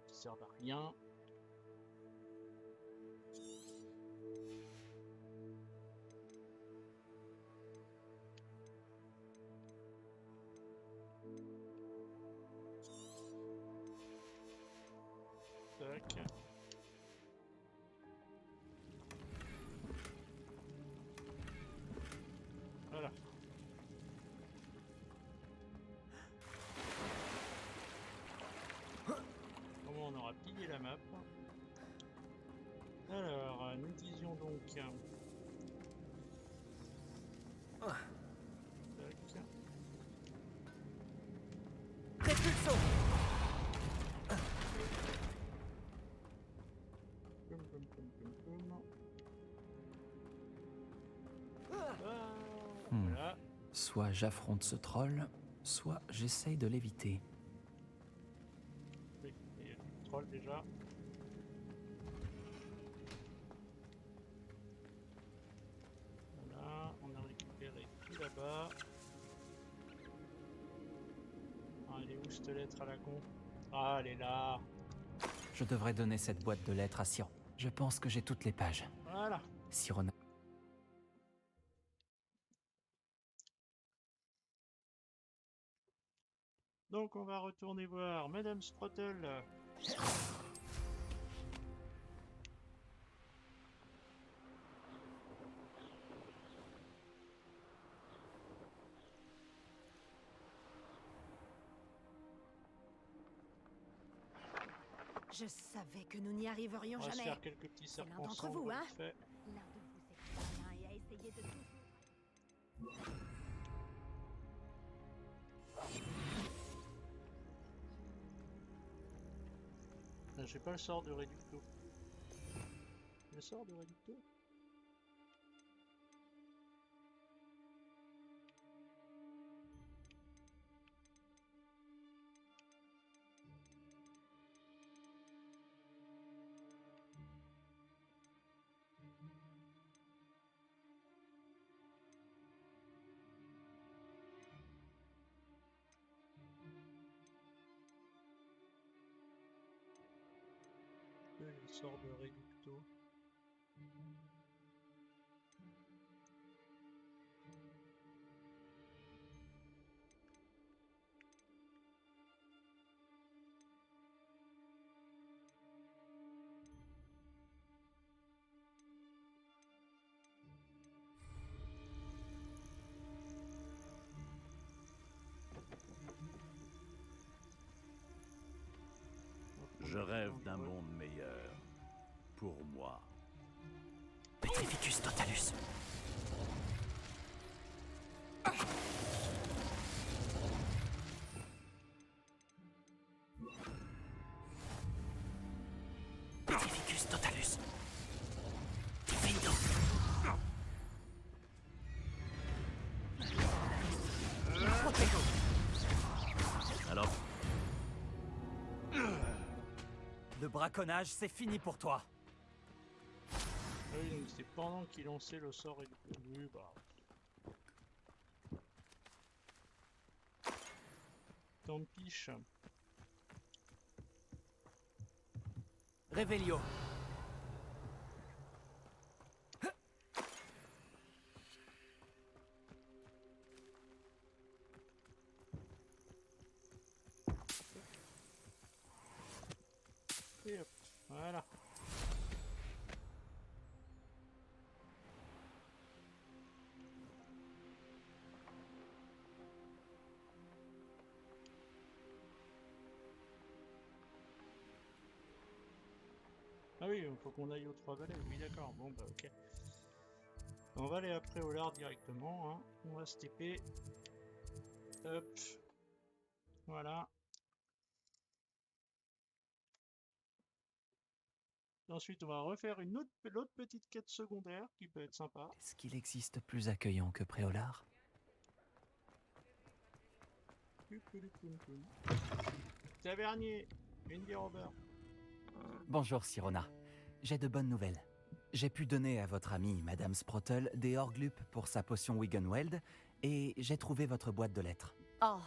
Qui servent à rien. Tac. Voilà. Comment on aura pillé la map? Alors, nous disions donc... Tac. Repulso. Poum, poum, poum, poum, poum. Voilà. Soit j'affronte ce troll, soit j'essaye de l'éviter. Oui, il y a le troll déjà. Voilà, on a récupéré tout là-bas. pas. Ah, elle est où cette lettre à la con? Ah, elle est là. Je devrais donner cette boîte de lettres à Sirona. Je pense que j'ai toutes les pages. Voilà. Sirona. Donc on va retourner voir Madame Sprottle. Je savais que nous n'y arriverions On va se jamais. faire quelques petits C'est l'un serpents d'entre sombres vous, hein? vite fait. L'un de vous est malin et a essayé de tout. Ah, j'ai pas le sort de Reducto. Le sort de Reducto? Le sort de Reducto. Je rêve d'un monde meilleur. Pour moi. Petrificus totalus. Petrificus totalus. Vindo. Alors, Le braconnage, c'est fini pour toi. Ah oui, donc c'était pendant qu'il lançait le sort Reducto. Oui, bah. Tant piche. Revelio. Et hop, voilà. Ah oui, il faut qu'on aille aux trois balais. Oui, d'accord. Bon, bah, ok. On va aller après au lard directement. Hein. On va se TP. Hop. Voilà. Ensuite, on va refaire l'autre petite quête secondaire qui peut être sympa. Est-ce qu'il existe plus accueillant que Préolard? Tavernier, une bière au beurre. Bonjour Sirona. J'ai de bonnes nouvelles. J'ai pu donner à votre amie, Madame Sprottle, des Orglup pour sa potion Wiggenweld, et j'ai trouvé votre boîte de lettres. Oh,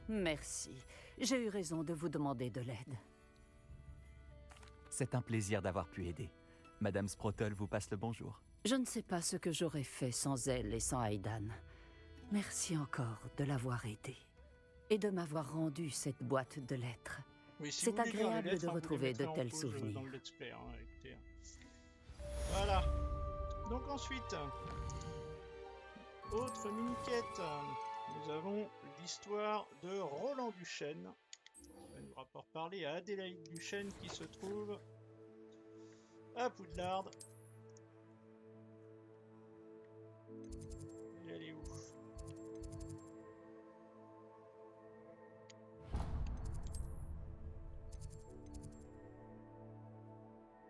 merci. J'ai eu raison de vous demander de l'aide. C'est un plaisir d'avoir pu aider. Madame Sprottle vous passe le bonjour. Je ne sais pas ce que j'aurais fait sans elle et sans Aidan. Merci encore de l'avoir aidé et de m'avoir rendu cette boîte de lettres. Oui, si C'est vous voulez lire les agréable lettres, de hein, vous retrouver les mettrez de en tels pause, souvenirs. dans le let's play, hein, écoutez. Voilà. Donc ensuite, autre mini-quête. Nous avons l'histoire de Roland Duchesne. On va nous rapport parler à Adélaïde Duchesne qui se trouve à Poudlard. Et elle est où?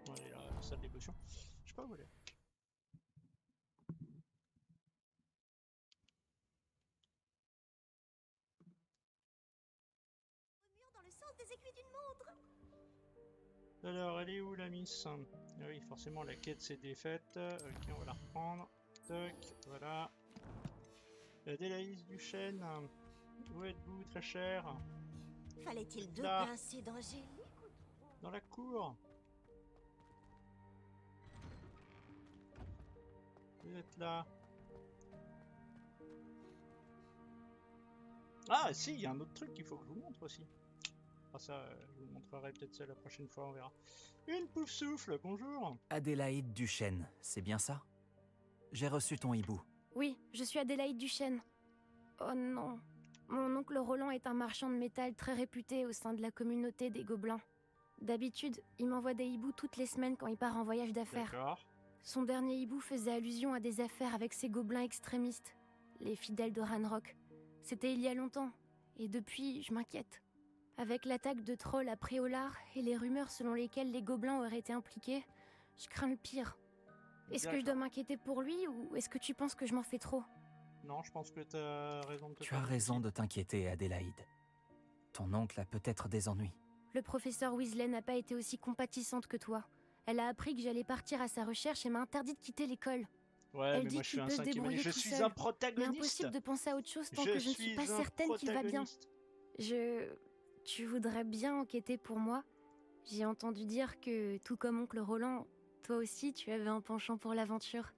Bon, elle est là, la salle des potions. Je sais pas où elle est. Dans le sens des aiguilles d'une montre. Alors, elle est où la miss? Ah oui, forcément, la quête s'est défaite. Ok, on va la reprendre. Toc, voilà. Adélaïde Duchesne, où êtes-vous, très cher? Fallait-il deux Là. pincées d'Angélique? Dans la cour. Vous êtes là. Ah si, il y a un autre truc qu'il faut que je vous montre aussi. Ah ça, je vous montrerai peut-être ça la prochaine fois, on verra. Une pouf souffle, bonjour. Adélaïde Duchesne, c'est bien ça? J'ai reçu ton hibou. Oui, je suis Adélaïde Duchesne. Oh non. Mon oncle Roland est un marchand de métal très réputé au sein de la communauté des Gobelins. D'habitude, il m'envoie des hiboux toutes les semaines quand il part en voyage d'affaires. D'accord. Son dernier hibou faisait allusion à des affaires avec ces gobelins extrémistes, les fidèles de Ranrock. C'était il y a longtemps, et depuis, je m'inquiète. Avec l'attaque de trolls à Préolard et les rumeurs selon lesquelles les gobelins auraient été impliqués, je crains le pire. Est-ce que je dois m'inquiéter pour lui, ou est-ce que tu penses que je m'en fais trop? Non, je pense que t'as raison de te Tu as faire raison de t'inquiéter, Adélaïde. Ton oncle a peut-être des ennuis. Le professeur Weasley n'a pas été aussi compatissante que toi. Elle a appris que j'allais partir à sa recherche et m'a interdit de quitter l'école. Ouais, Elle mais dit moi je suis qu'il un peut se cinquième année. débrouiller Je tout suis seul. un Mais protagoniste. impossible de penser à autre chose tant que je ne suis pas certaine qu'il va bien. Tu voudrais bien enquêter pour moi? J'ai entendu dire que, tout comme oncle Roland, toi aussi tu avais un penchant pour l'aventure.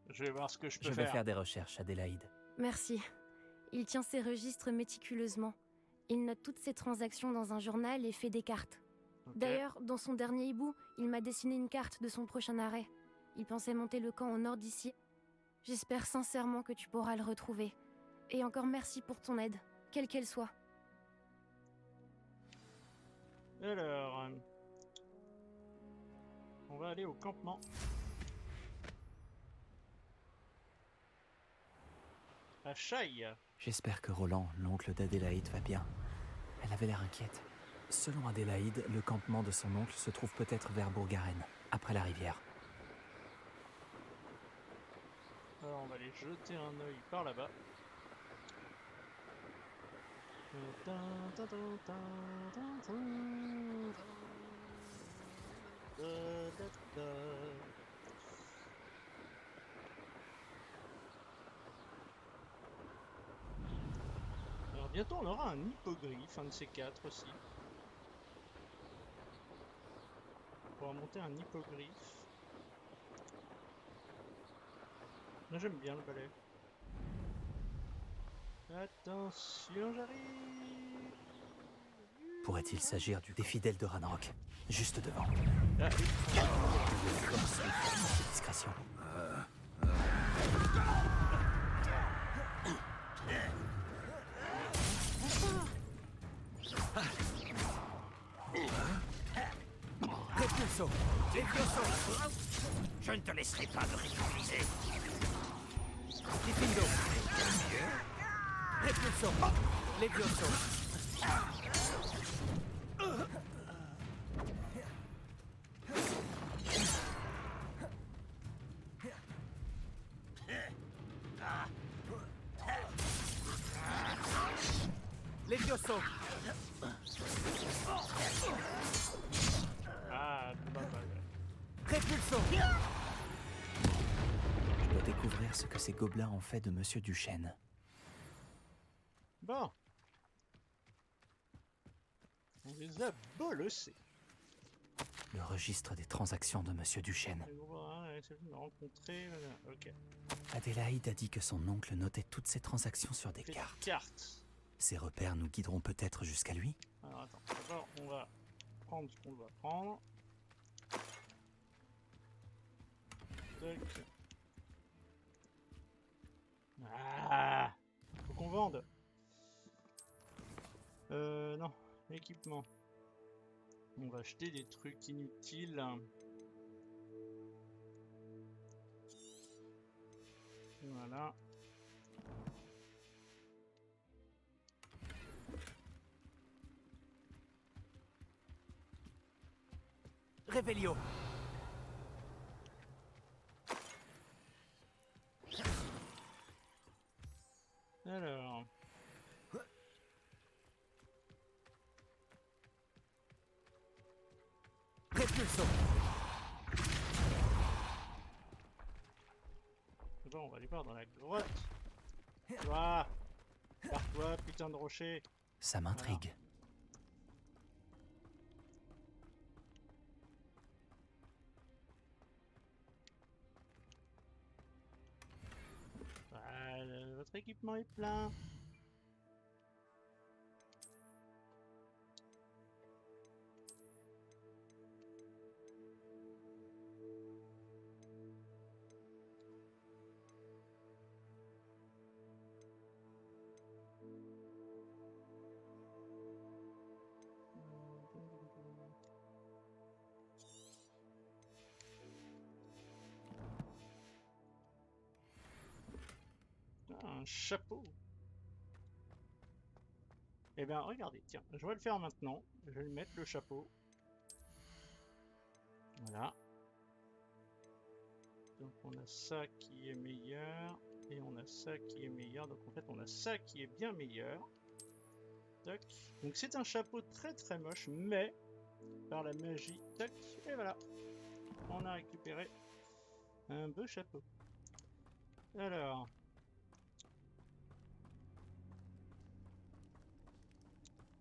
Je vais voir ce que je peux Je vais faire des recherches, Adélaïde. Merci. Il tient ses registres méticuleusement. Il note toutes ses transactions dans un journal et fait des cartes. Ok. D'ailleurs, dans son dernier hibou, il m'a dessiné une carte de son prochain arrêt. Il pensait monter le camp au nord d'ici. J'espère sincèrement que tu pourras le retrouver. Et encore merci pour ton aide, quelle qu'elle soit. Alors, on va aller au campement. À Chaille. J'espère que Roland, l'oncle d'Adélaïde, va bien. Elle avait l'air inquiète. Selon Adélaïde, le campement de son oncle se trouve peut-être vers Bourgaren, après la rivière. Alors on va aller jeter un œil par là-bas. Alors bientôt on aura un hippogriffe, un de ces quatre aussi. On pourra monter un hippogriffe. Moi j'aime bien le balai. Attention, j'arrive. Pourrait-il s'agir des fidèles de Ranrock, juste devant? Ah, Discrétion. Répulso! Levioso! Je ne te laisserai pas me ridiculiser! Diffindo! Repulso! Levioso! Levioso! Ah, pas mal. Repulso! Je dois découvrir ce que ces gobelins ont fait de Monsieur Duchesne. Bon. On les a bolossés. Le registre des transactions de Monsieur Duchesne. Ok. Adélaïde a dit que son oncle notait toutes ses transactions sur des cartes. Ces repères nous guideront peut-être jusqu'à lui. Alors attends, d'abord on va prendre ce qu'on doit prendre. Tac. Ah, faut qu'on vende. Non, équipement. On va acheter des trucs inutiles. Voilà. Revelio! Alors. Repulso! D'abord, on va aller voir dans la grotte. Toi, barre-toi, putain de rocher. Ça m'intrigue. Voilà, votre équipement est plein. Un chapeau. Eh bien, regardez, tiens, je vais le faire maintenant. Je vais lui mettre le chapeau. Voilà. Donc on a ça qui est meilleur. Et on a ça qui est meilleur. Donc en fait, on a ça qui est bien meilleur. Tac. Donc c'est un chapeau très très moche, mais par la magie, tac, et voilà. On a récupéré un beau chapeau. Alors...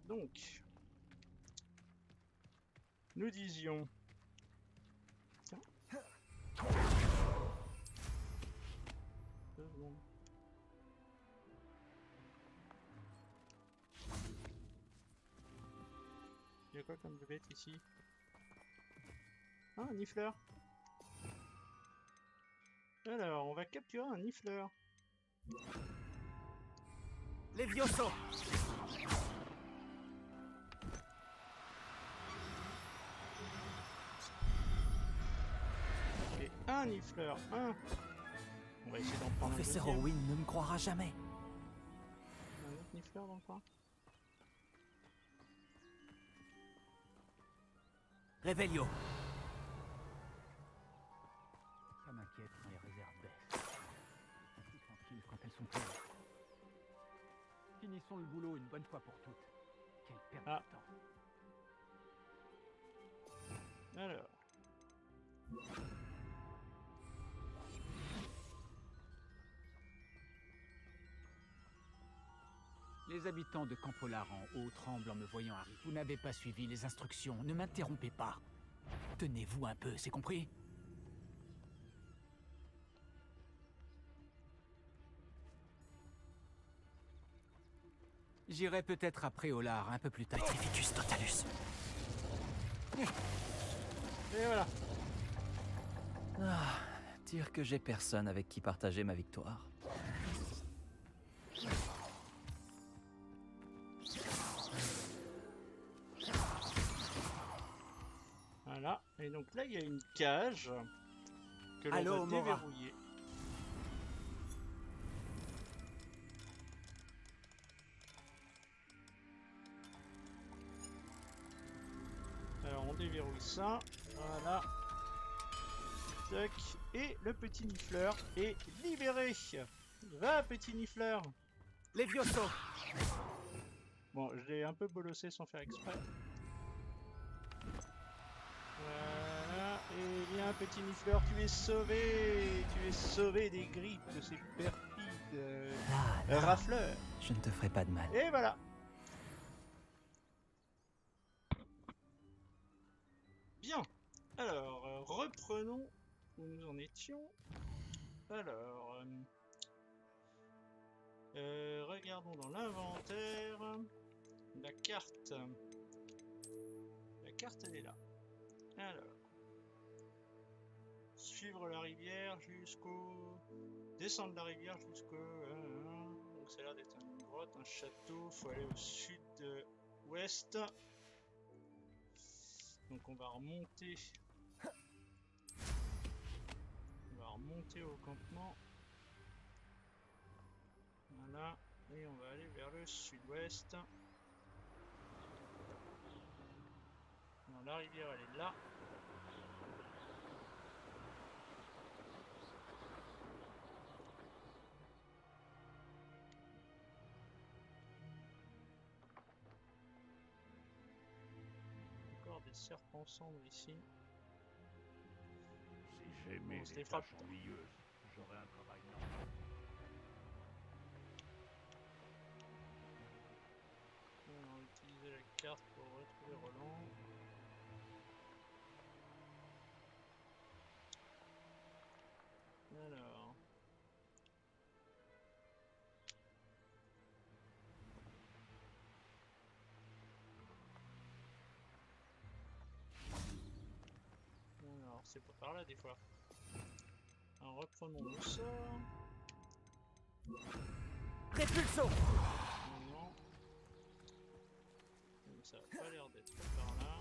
Donc, nous disions... Tiens. 2 secondes. Il y a quoi comme bête ici? Ah, un nifleur. Alors, on va capturer un nifleur. Levioso! Et un nifleur, un. On va essayer d'en prendre Professeur un deuxième. Owen ne me croira jamais. Un autre nifleur dans le coin. Revelio! Ça m'inquiète quand les réserves baissent. Plus tranquille quand elles sont pleines. Finissons le boulot une bonne fois pour toutes. Quelle perte de temps. Alors. Les habitants de Campolar en haut tremblent en me voyant arriver. Vous n'avez pas suivi les instructions, ne m'interrompez pas. Tenez-vous un peu, c'est compris? J'irai peut-être à Préolard un peu plus tard. Petrificus totalus. Et voilà. Ah, dire que j'ai personne avec qui partager ma victoire. Voilà. Et donc là, il y a une cage que l'on Allô, va Mora. déverrouiller. Alors on déverrouille ça. Voilà. Tac. Et le petit nifleur est libéré. Va, petit nifleur. Levioso! Bon, je l'ai un peu bolossé sans faire exprès. Voilà. Et bien, petit nifleur, tu es sauvé. Tu es sauvé des grippes de ces perfides rafleurs. Je ne te ferai pas de mal. Et voilà. Bien. Alors, reprenons où nous en étions. Alors, regardons dans l'inventaire. La carte. La carte, elle est là. Alors. Suivre la rivière jusqu'au... Descendre la rivière jusqu'au... Donc ça a l'air d'être une grotte, un château. Faut aller au sud-ouest. Donc on va remonter. On va remonter au campement. Voilà. Et on va aller vers le sud-ouest. Non, la rivière elle est là. Encore des serpents cendres ici. Si j'aimais On se les les frappe. tâches ennuyeuses, j'aurai un travail normal. On va utiliser la carte pour retrouver Roland. Alors. Alors, c'est pas par là des fois. Alors, reprenons le sort. Répulso! Non. Donc, ça a pas l'air d'être par là.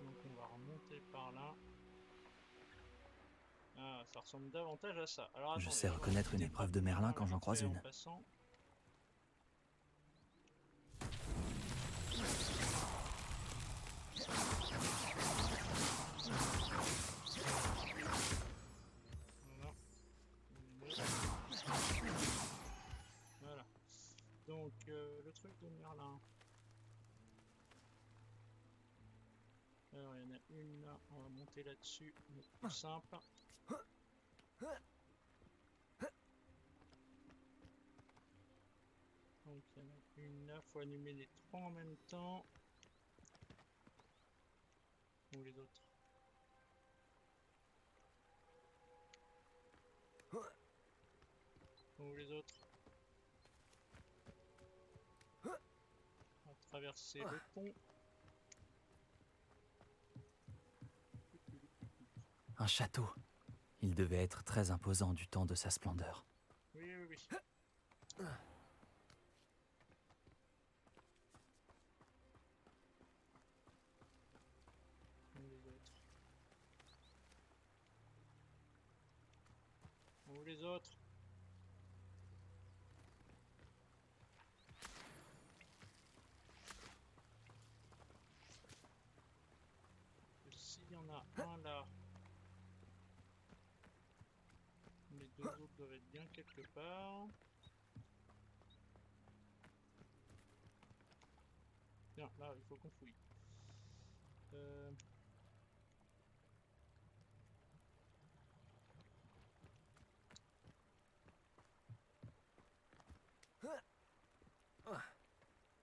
Donc, on va remonter par là. Ah, ça ressemble davantage à ça. Alors, Je attendez, sais reconnaître une épreuve de Merlin quand j'en croise une. Voilà. Donc, le truc de Merlin. Alors, il y en a une là, on va monter là-dessus, c'est plus simple. Donc, il y en a une là, faut allumer les trois en même temps. Ou les autres. Ou les autres. On va traverser le pont. Un château. Il devait être très imposant du temps de sa splendeur. Oui, oui, oui. Ou les autres. Ou les autres. S'il y en a un là, les deux autres doivent être bien quelque part. Tiens, là, il faut qu'on fouille.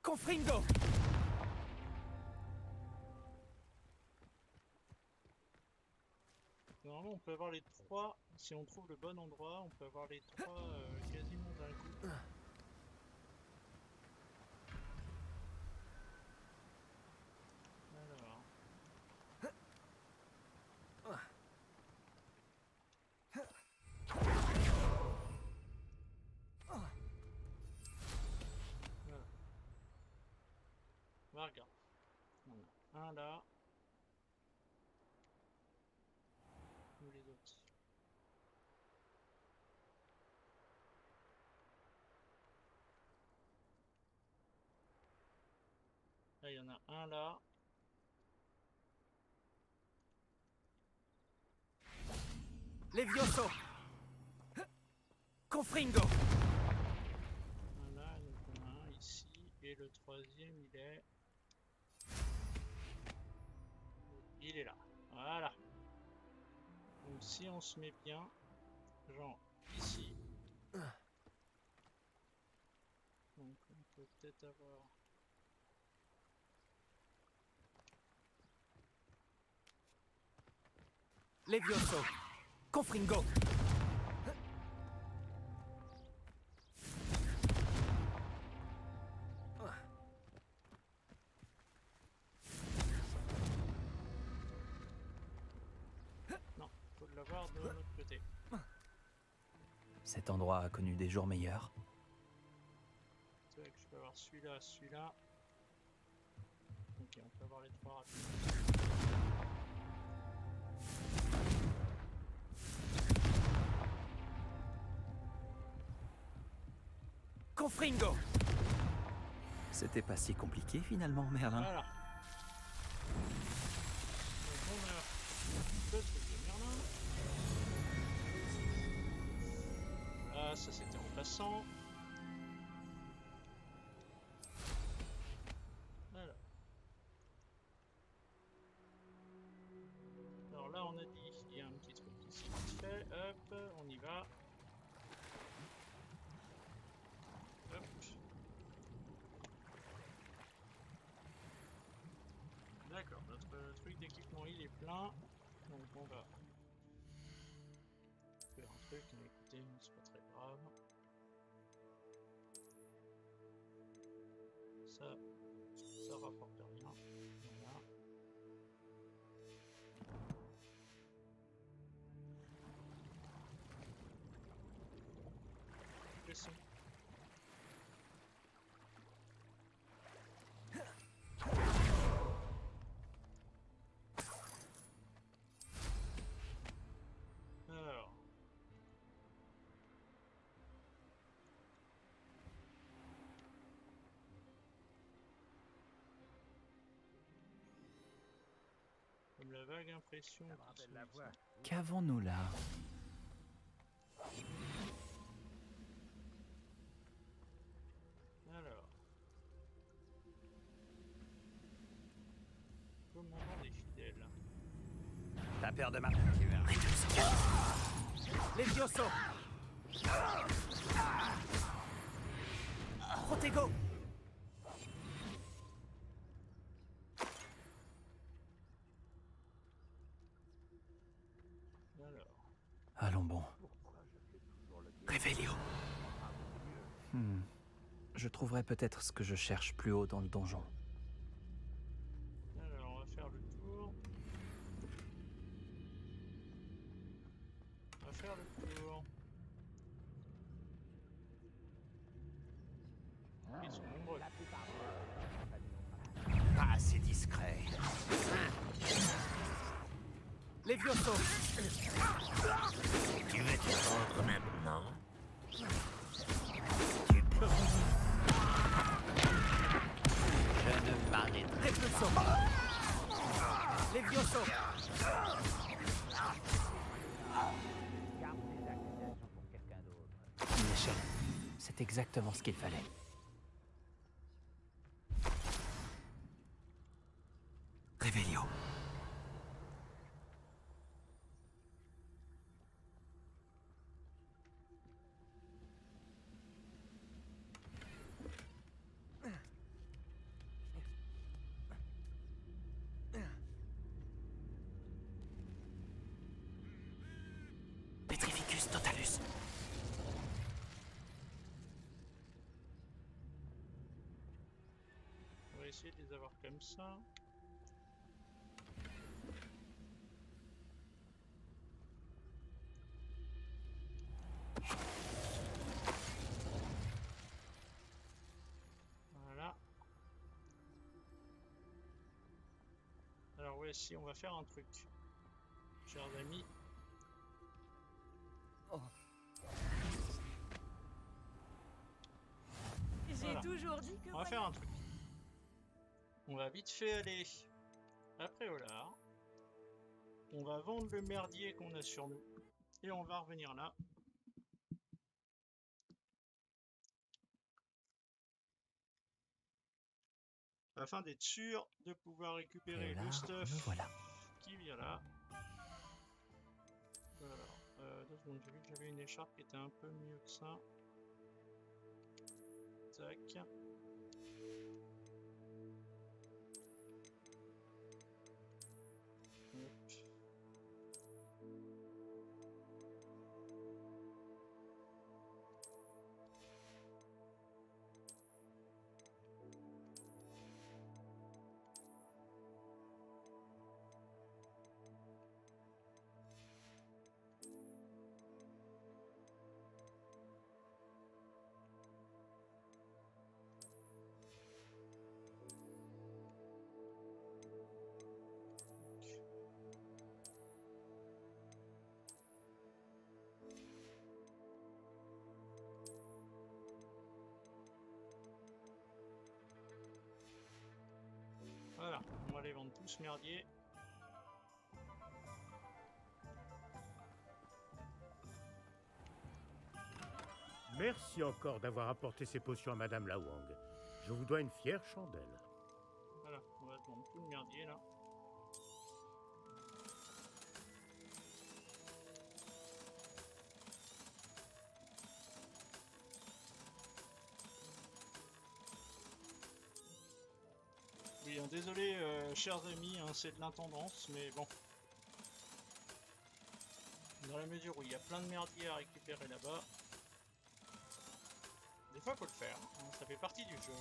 Confringo! Normalement, on peut avoir les trois, si on trouve le bon endroit, on peut avoir les trois quasiment d'un coup. Alors. Voilà. On va regarder. On a un là. Ou les autres. Là, il y en a un là. Levioso! Confringo! Un là, donc on a un ici. Et le troisième, il est... Il est là. Voilà. Donc si on se met bien, genre ici. Donc on peut peut-être avoir... Levioso! Confringo! Non, faut l'avoir de l'autre côté. Cet endroit a connu des jours meilleurs. C'est vrai que je peux avoir celui-là, celui-là. Ok, on peut avoir les trois rapidement. Confringo! C'était pas si compliqué finalement, Merlin. Voilà. Donc on a le truc de Merlin. Ah, ça c'était en passant. Voilà. Alors là on a dit, il y a un petit truc. équipement il est plein. Donc on va faire un truc, mais écoutez, c'est pas très grave. Ça rapporte rien. Voilà. Laissons. Alors. Comme la vague impression. Qu'avons-nous là? Alors. Commandant des fidèles. T'as peur de ma... Tu verras. Levioso! Protego! Alors. Allons bon. Révélio. Je trouverai peut-être ce que je cherche plus haut dans le donjon. Alors, on va faire le tour. On va faire le tour. Ils sont nombreux. Pas assez discret. Levioso! Tu veux te rendre maintenant? Je ne m'arrêterai Levioso! Levioso! Garde tes accusations pour quelqu'un d'autre. Une échelle. C'est exactement ce qu'il fallait. Révélio. Petrificus totalus. On va essayer de les avoir comme ça. Voilà. Alors ouais, si on va faire un truc, chers amis. J'ai toujours dit que... On va faire un truc. On va vite fait aller après Olar. On va vendre le merdier qu'on a sur nous. Et on va revenir là. Afin d'être sûr de pouvoir récupérer le stuff qui vient là. Alors, 2 secondes, j'ai vu que j'avais une écharpe qui était un peu mieux que ça. Tac. Voilà, on va aller vendre tout ce merdier. Merci encore d'avoir apporté ces potions à Madame Lawang. Je vous dois une fière chandelle. Voilà, on va vendre tout le merdier là. Oui, hein. Désolé, chers amis, hein, c'est de l'intendance, mais bon. Dans la mesure où il y a plein de merdier à récupérer là-bas, des fois faut le faire, hein, ça fait partie du jeu.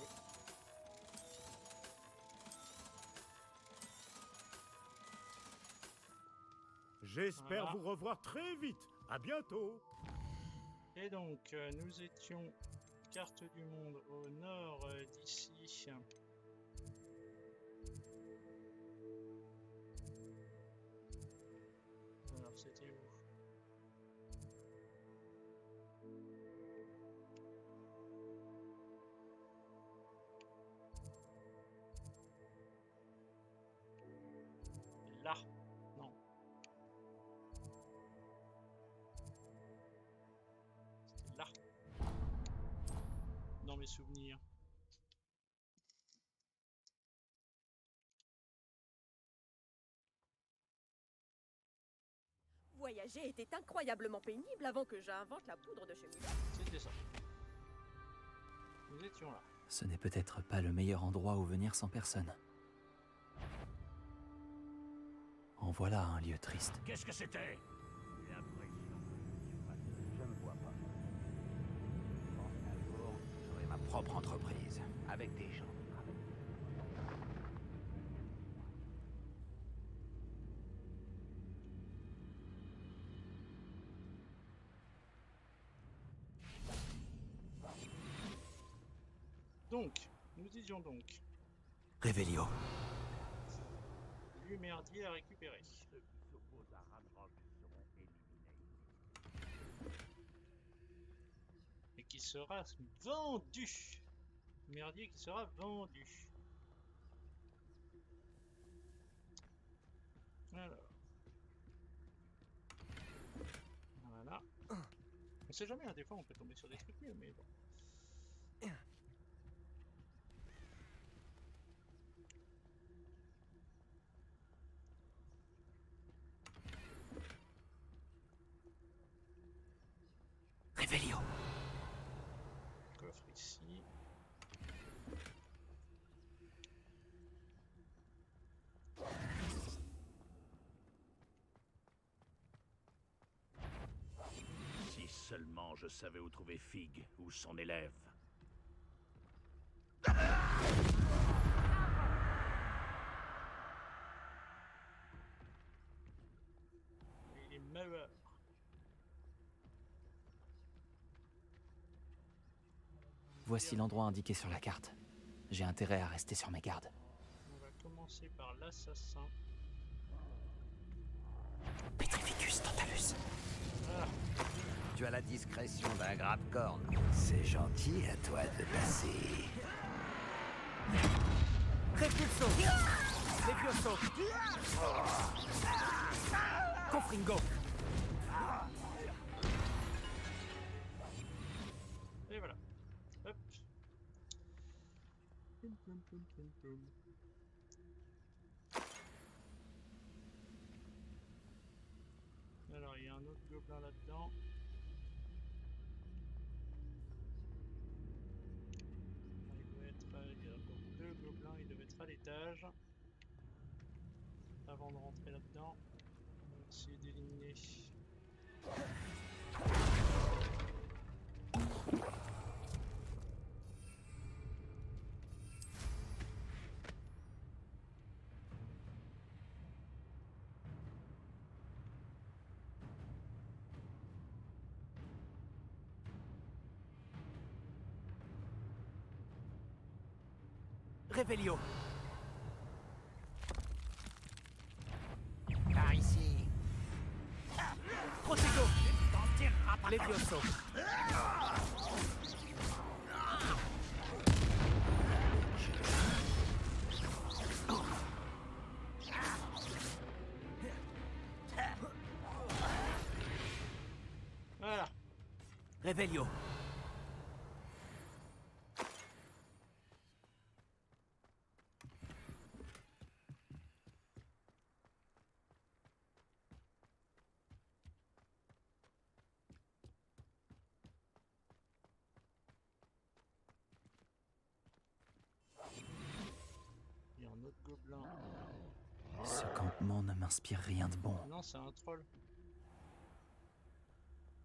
J'espère Voilà. vous revoir très vite. À bientôt. Et donc, nous étions carte du monde au nord d'ici. Alors, c'était où? Là. Non. C'était là. Dans mes souvenirs. Voyager était incroyablement pénible avant que j'invente la poudre de cheminée. C'était ça. Nous étions là. Ce n'est peut-être pas le meilleur endroit où venir sans personne. En voilà un lieu triste. Qu'est-ce que c'était? Je ne vois pas. Je pense qu'un jour, j'aurai ma propre entreprise, avec des gens. Donc, nous disions donc, Revelio. lieu merdier à récupérer. Ceux qui s'opposent à Ranrock seront éliminés. Et qui sera vendu. Merdier qui sera vendu. Alors. Voilà. On sait jamais, hein, des fois on peut tomber sur des trucs mieux, mais bon. Revelio. Coffre ici. Si seulement je savais où trouver Fig ou son élève. Il est meilleur. Voici l'endroit indiqué sur la carte. J'ai intérêt à rester sur mes gardes. On va commencer par l'assassin. Petrificus Tantalus. Voilà. Tu as la discrétion d'un grappe-corne. C'est gentil à toi de passer. Repulso. Levioso. Confringo. Et voilà. Hop. Poum, poum, poum, poum, poum. Alors, il y a un autre gobelin là-dedans. Il doit être il y a encore deux gobelins, il devait être à l'étage. Avant de rentrer là-dedans, on va essayer d'éliminer. Revelio. Par ici. Protego. Levioso. Voilà. Revelio. Il y a un autre gobelin. Ce campement ne m'inspire rien de bon. Non, c'est un troll.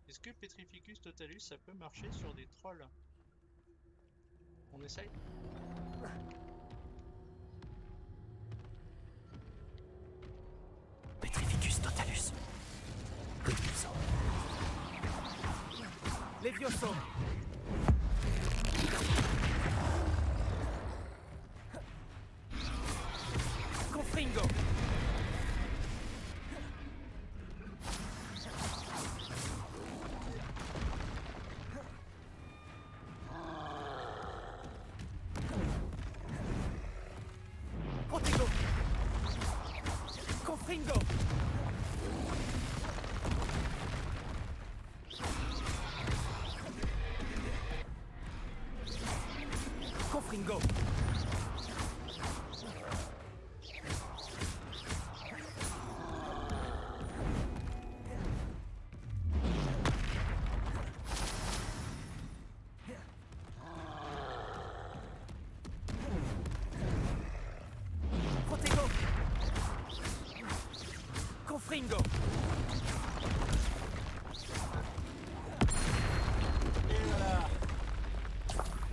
Est-ce que Petrificus totalus, ça peut marcher sur des trolls? On essaye? Petrificus totalus. Levioso. Levioso. Confringo. Protego. Confringo. Confringo. Protego. Confringo. Et voilà.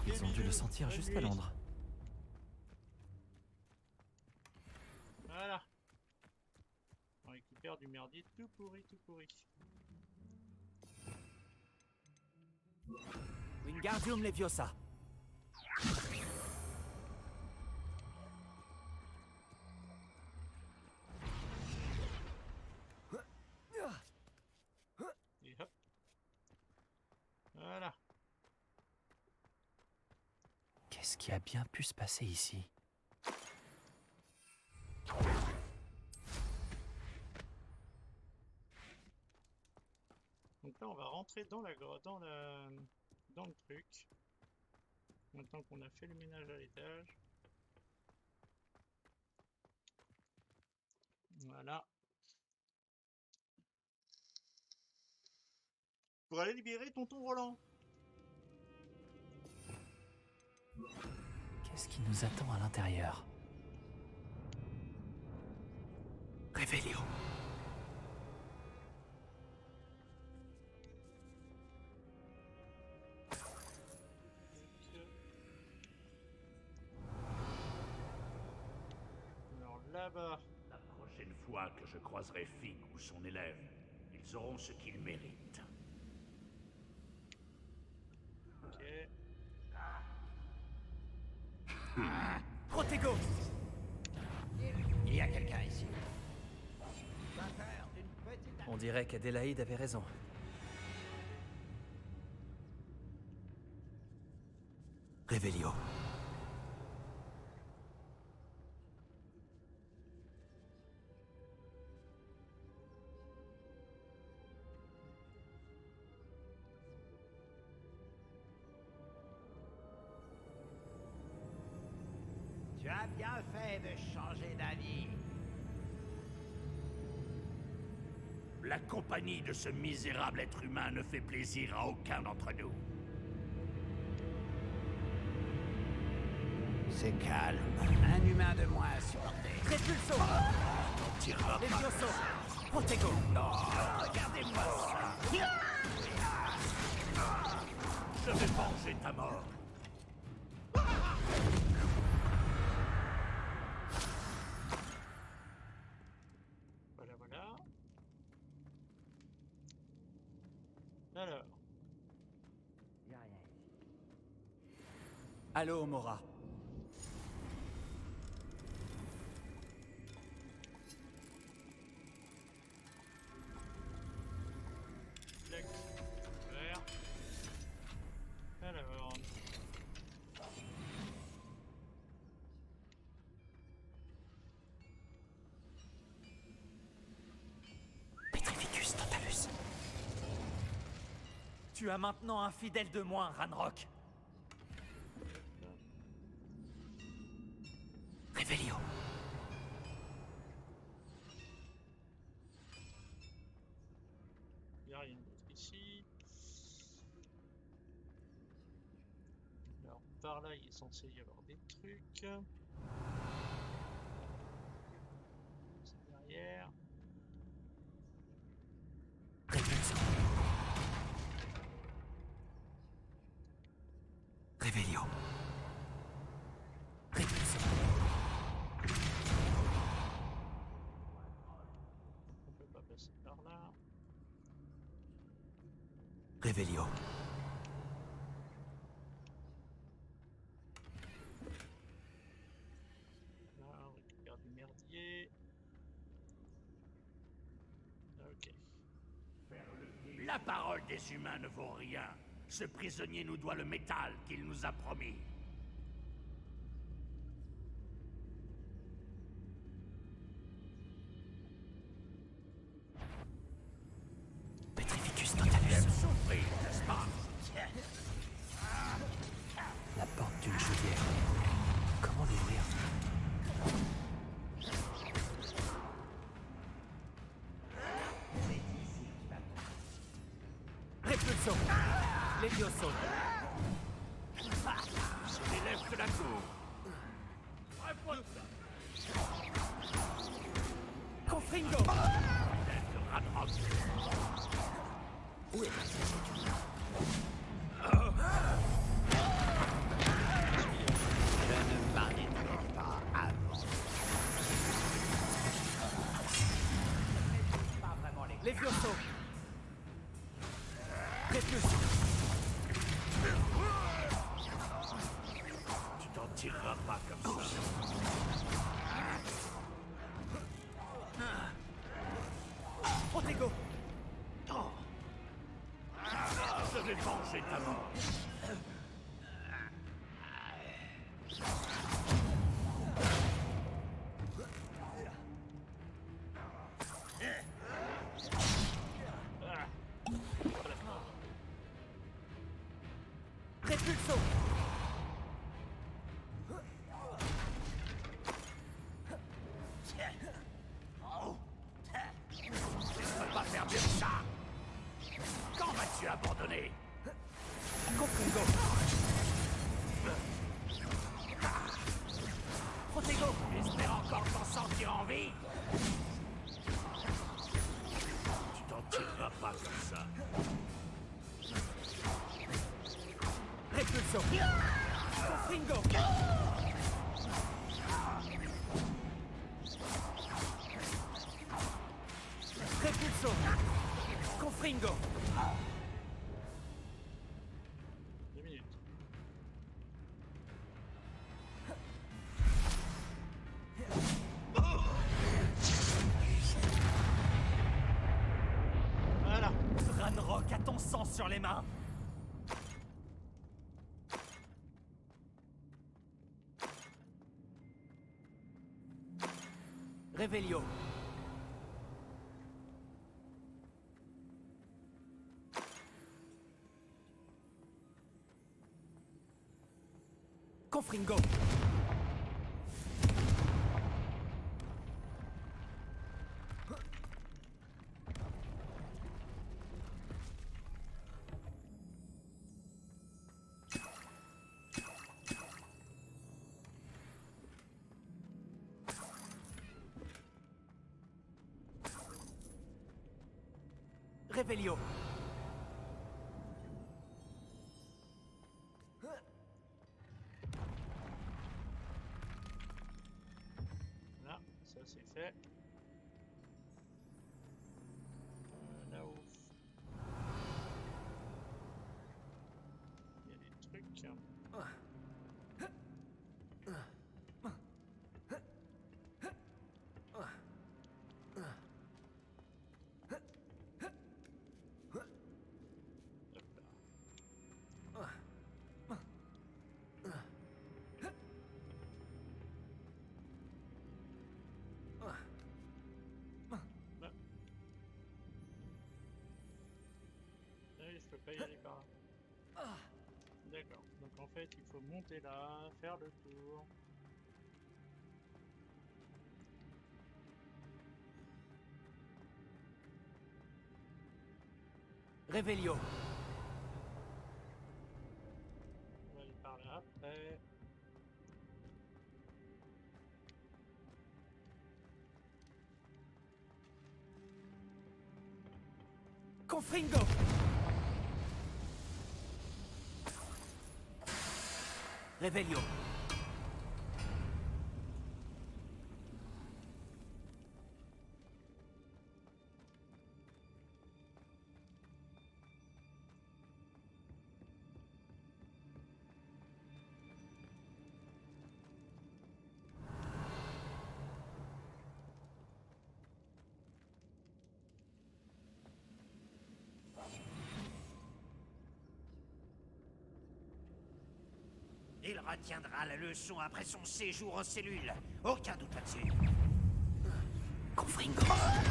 Ils ont dû le sentir jusqu'à Londres. Voilà. On récupère du merdier tout pourri, tout pourri. Wingardium Leviosa. Et hop. Voilà. Qu'est-ce qui a bien pu se passer ici? Donc là, on va rentrer dans dans le truc. Maintenant qu'on a fait le ménage à l'étage. Voilà. Pour aller libérer tonton Roland. Qu'est-ce qui nous attend à l'intérieur? Révélio. Alors là-bas. La prochaine fois que je croiserai Fig ou son élève, ils auront ce qu'ils méritent. Ok. Protego. Il y a quelqu'un ici. On dirait qu'Adélaïde avait raison. Révélio. Tu as bien fait de changer d'avis. La compagnie de ce misérable être humain ne fait plaisir à aucun d'entre nous. C'est calme. Un humain de moins à supporter. Repulso. Tira Levioso. Protego. Non, regardez-moi ça. Je vais venger ta mort. Voilà, voilà. Alors. Y a rien ici. Allô, Mora. Clac. Vert. Alors. Petrificus totalus. Tu as maintenant un fidèle de moins, Ranrock. Révélio. Il n'y a rien d'autre ici. Alors par là il est censé y avoir des trucs. derrière. Réveillon. Répulsion. On peut pas passer par là. Réveillon. Là, on récupère du merdier. Ok. La parole des humains ne vaut rien. Ce prisonnier nous doit le métal qu'il nous a promis. Petrificus totalus. J'aime souffrir, n'est-ce pas? La porte d'une chaudière. Comment l'ouvrir? Répulsion. Lévioso. C'est l'élève de la cour. Confringo. Fidèle de Ranrock. Où est Je ne m'arrêterai pas avant. Lévioso. Répulsion. Tu t'en tireras pas comme ça. Protego. Je vais venger ta mort. Répulsion. Laisse-moi pas faire mieux que ça. Quand vas-tu abandonner? Confringo. Protego. Espère encore t'en sortir en vie. Tu t'en tireras pas comme ça. Répulsion. Confringo. Répulsion. Confringo. 2 minutes. Voilà. Ranrock a ton sang sur les mains. Réveillon. Confringo. Réveillon. Là, ça c'est fait. Là-haut. Il y a des trucs. Je peux pas y aller par là. D'accord. Donc en fait, il faut monter là, faire le tour. Réveillon. On va aller par là après. Confringo! Revelio. Il retiendra la leçon après son séjour en cellule. Aucun doute là-dessus. Confringo. Ah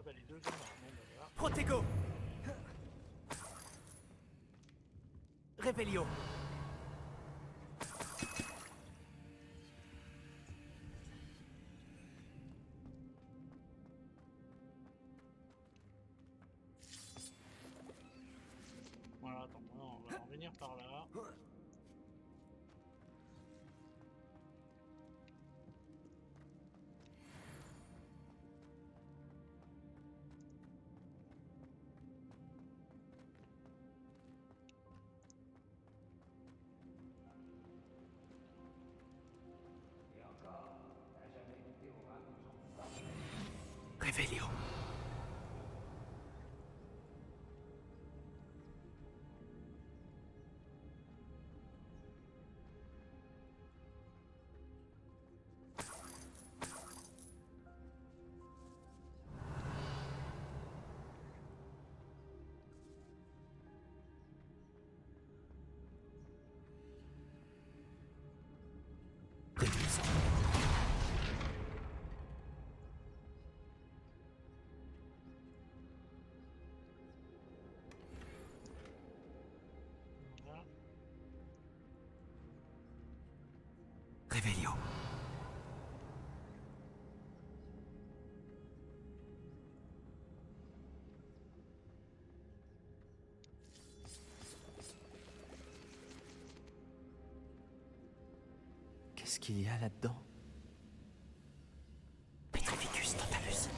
bah les deux sont morts. Bon, bah, voilà. Protego. Revelio. Voilà, attends, on va en venir par là. Revelio. Voilà. Revelio. Qu'est-ce qu'il y a là-dedans? Petrificus totalus.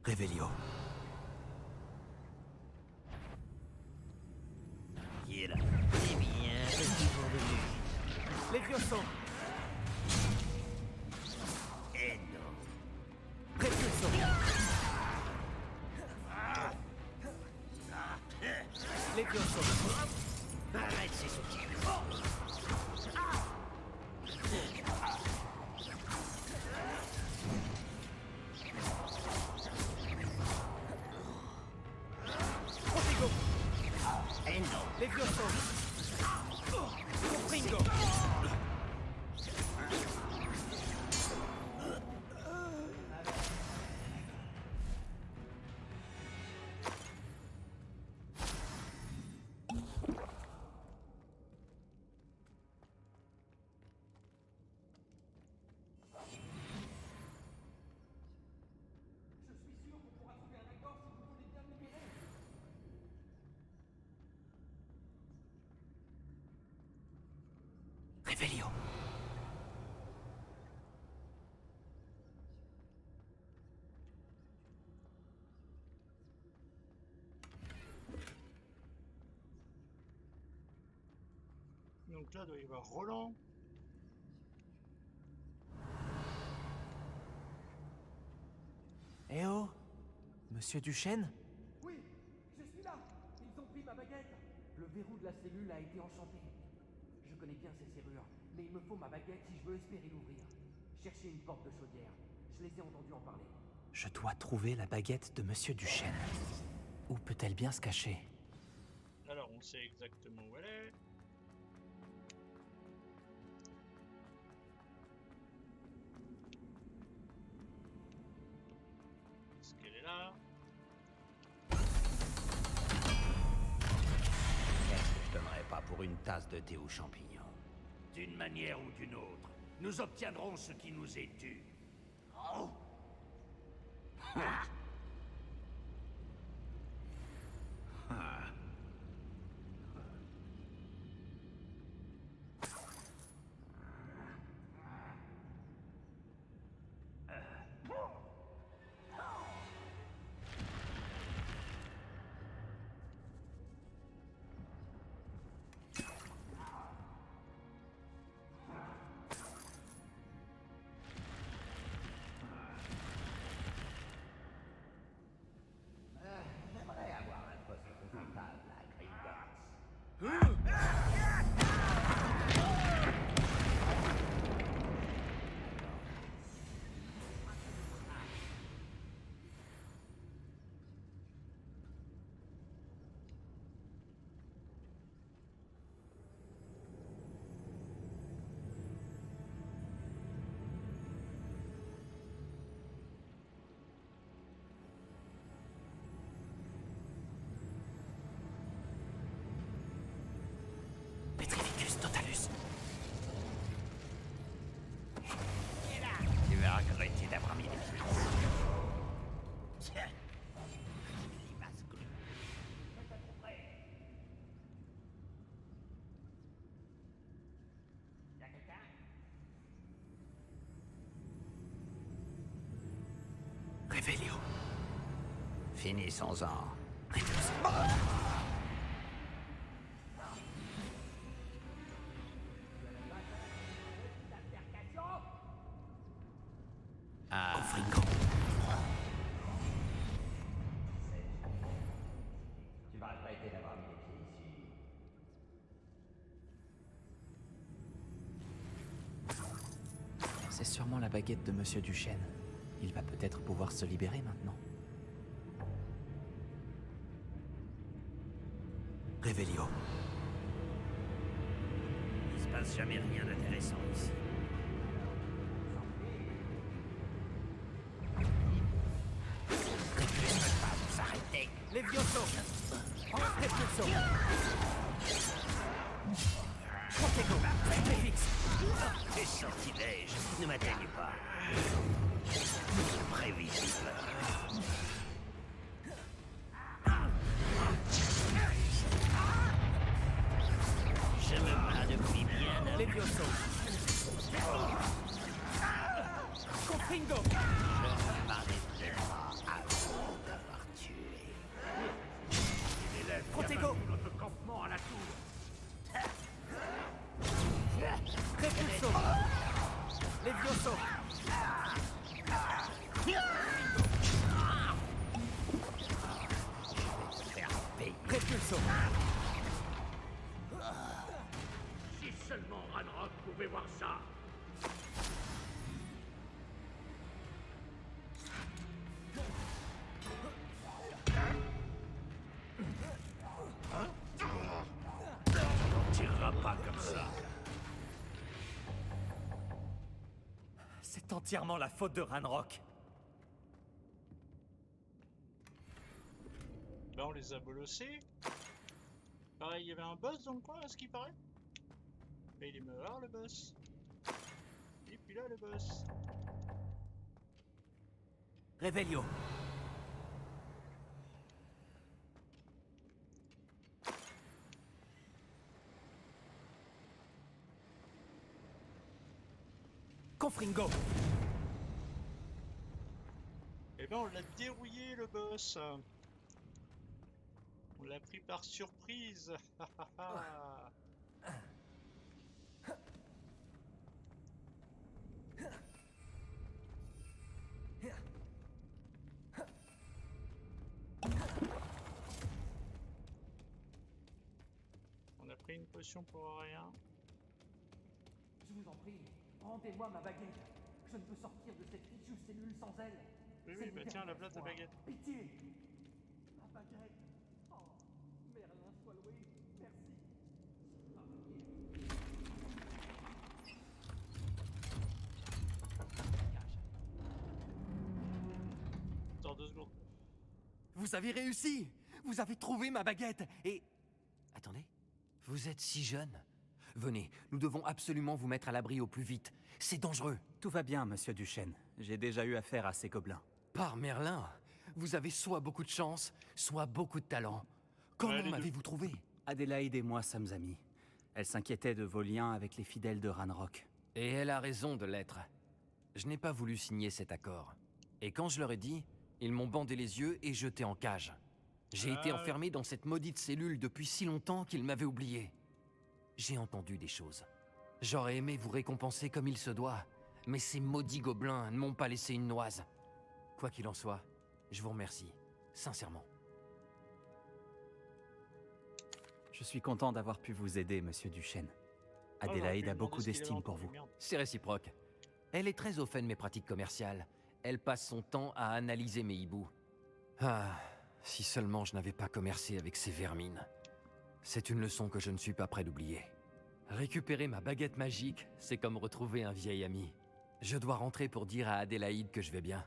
Revelio. Qui est là? Eh bien, petit jour de nuit. Levioso. Eh non. Repulso. Levioso. Arrête ces soutiens. Protego. Eh non. Levioso. Confringo. Revelio. Donc là, il doit y avoir Roland. Eh oh, Monsieur Duchesne? Oui, je suis là. Ils ont pris ma baguette. Le verrou de la cellule a été enchanté. Je connais bien ces serrures, mais il me faut ma baguette si je veux espérer l'ouvrir. Cherchez une porte de chaudière. Je les ai entendus en parler. Je dois trouver la baguette de Monsieur Duchesne. Où peut-elle bien se cacher? Alors, on sait exactement où elle est. Est-ce qu'elle est là? Qu'est-ce que je donnerais pas pour une tasse de thé aux champignons? D'une manière ou d'une autre, nous obtiendrons ce qui nous est dû. Oh. J'aimerais avoir un poste confortable à Gringotts. Petrificus totalus. Tu vas regretter d'avoir mis les pieds. Tiens. Limace glu. Y'a quelqu'un? Revelio. Finissons-en. Confringo. Tu vas regretter d'avoir mis les pieds ici. C'est sûrement la baguette de Monsieur Duchesne. Il va peut-être pouvoir se libérer maintenant. Revelio. Il se passe jamais rien d'intéressant ici. Ils veulent pas vous arrêter. Levioso. Repulso. Protego. Petrifix. Les sortilèges ne m'atteignent pas. Prévisible. Je me bats depuis bien. Levioso. Confringo. Je ne m'arrêterai pas avant d'avoir tué. Protego. Notre campement à la tour. Repulso. Levioso. Faire payer. Repulso. Si seulement Ranrock pouvait voir ça. On tirera pas comme ça. C'est entièrement la faute de Ranrock. Là, on les a bolossés. Pareil, il y avait un boss dans le coin, à ce qui paraît. Mais il est mort, le boss. Et puis là, le boss. Revelio. Confringo. Eh ben, on l'a dérouillé, le boss. On l'a pris par surprise. On a pris une potion pour rien. Je vous en prie, rendez-moi ma baguette. Je ne peux sortir de cette fichue cellule sans elle. Oui, C'est oui, bah une tiens, la dernière place de fois. baguette. Pitié. Ma baguette. Oh, Merlin soit loué. Merci. Dans 2 secondes. Vous avez réussi. Vous avez trouvé ma baguette. Et... Attendez. Vous êtes si jeune. Venez, nous devons absolument vous mettre à l'abri au plus vite. C'est dangereux. Tout va bien, monsieur Duchesne. J'ai déjà eu affaire à ces gobelins. Par Merlin, vous avez soit beaucoup de chance, soit beaucoup de talent. Comment les deux. m'avez-vous trouvé? Adélaïde et moi sommes amis. Elle s'inquiétait de vos liens avec les fidèles de Ranrock. Et elle a raison de l'être. Je n'ai pas voulu signer cet accord. Et quand je leur ai dit, ils m'ont bandé les yeux et jeté en cage. J'ai été enfermé dans cette maudite cellule depuis si longtemps qu'ils m'avaient oublié. J'ai entendu des choses. J'aurais aimé vous récompenser comme il se doit, mais ces maudits gobelins ne m'ont pas laissé une noise. Quoi qu'il en soit, je vous remercie, sincèrement. Je suis content d'avoir pu vous aider, monsieur Duchesne. Adélaïde a beaucoup d'estime pour vous. C'est réciproque. Elle est très au fait de mes pratiques commerciales. Elle passe son temps à analyser mes hiboux. Ah, si seulement je n'avais pas commercé avec ces vermines. C'est une leçon que je ne suis pas prêt d'oublier. Récupérer ma baguette magique, c'est comme retrouver un vieil ami. Je dois rentrer pour dire à Adélaïde que je vais bien.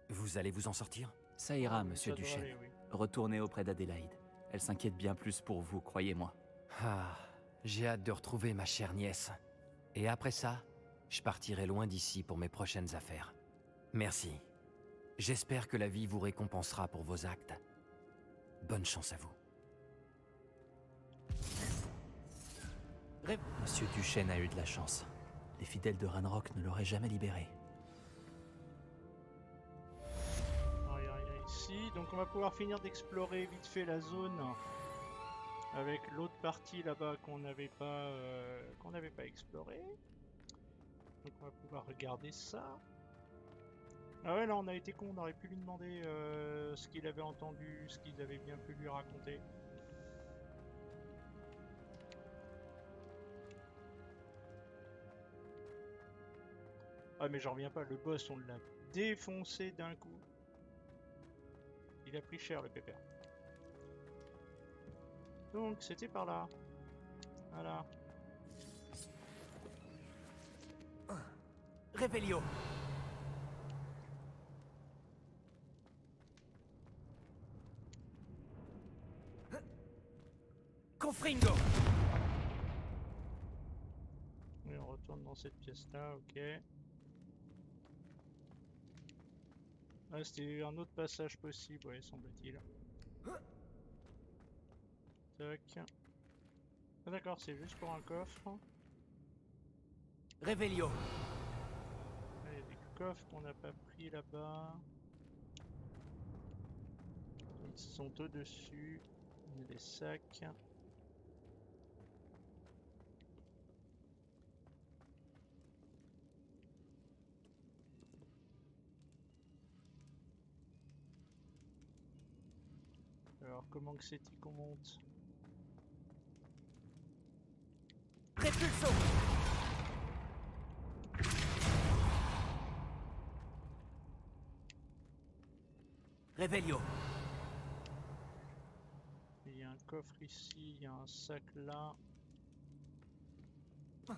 Vous allez vous en sortir? Ça ira, monsieur Duchesne. Retournez auprès d'Adélaïde. Elle s'inquiète bien plus pour vous, croyez-moi. Ah, j'ai hâte de retrouver ma chère nièce. Et après ça, je partirai loin d'ici pour mes prochaines affaires. Merci. J'espère que la vie vous récompensera pour vos actes. Bonne chance à vous. Monsieur Duchesne a eu de la chance. Les fidèles de Ranrock ne l'auraient jamais libéré. Ici, donc on va pouvoir finir d'explorer vite fait la zone avec l'autre partie là-bas qu'on n'avait pas exploré. Donc on va pouvoir regarder ça. Ah ouais, là on a été con, on aurait pu lui demander ce qu'il avait entendu, ce qu'ils avaient bien pu lui raconter. Ah mais j'en reviens pas, le boss on l'a défoncé d'un coup. Il a pris cher le pépère. Donc c'était par là. Voilà. Réveillon. Confringo. Et on retourne dans cette pièce là, ok. Ah, c'était un autre passage possible, ouais, semble-t-il. Tac. Ah, d'accord, c'est juste pour un coffre. Réveillon. Il y a des coffres qu'on n'a pas pris là-bas. Ils sont au-dessus. Il y a des sacs. Alors, comment que c'est-il qu'on monte? Répulsons. Réveillon. Il y a un coffre ici, il y a un sac là. Il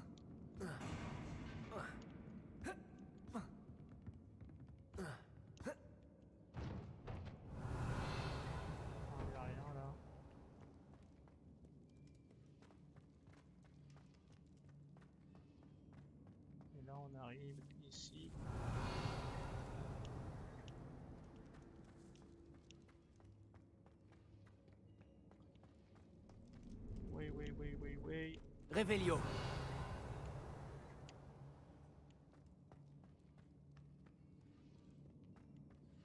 n'y a rien là. Et là on arrive ici. Oui. Réveillon.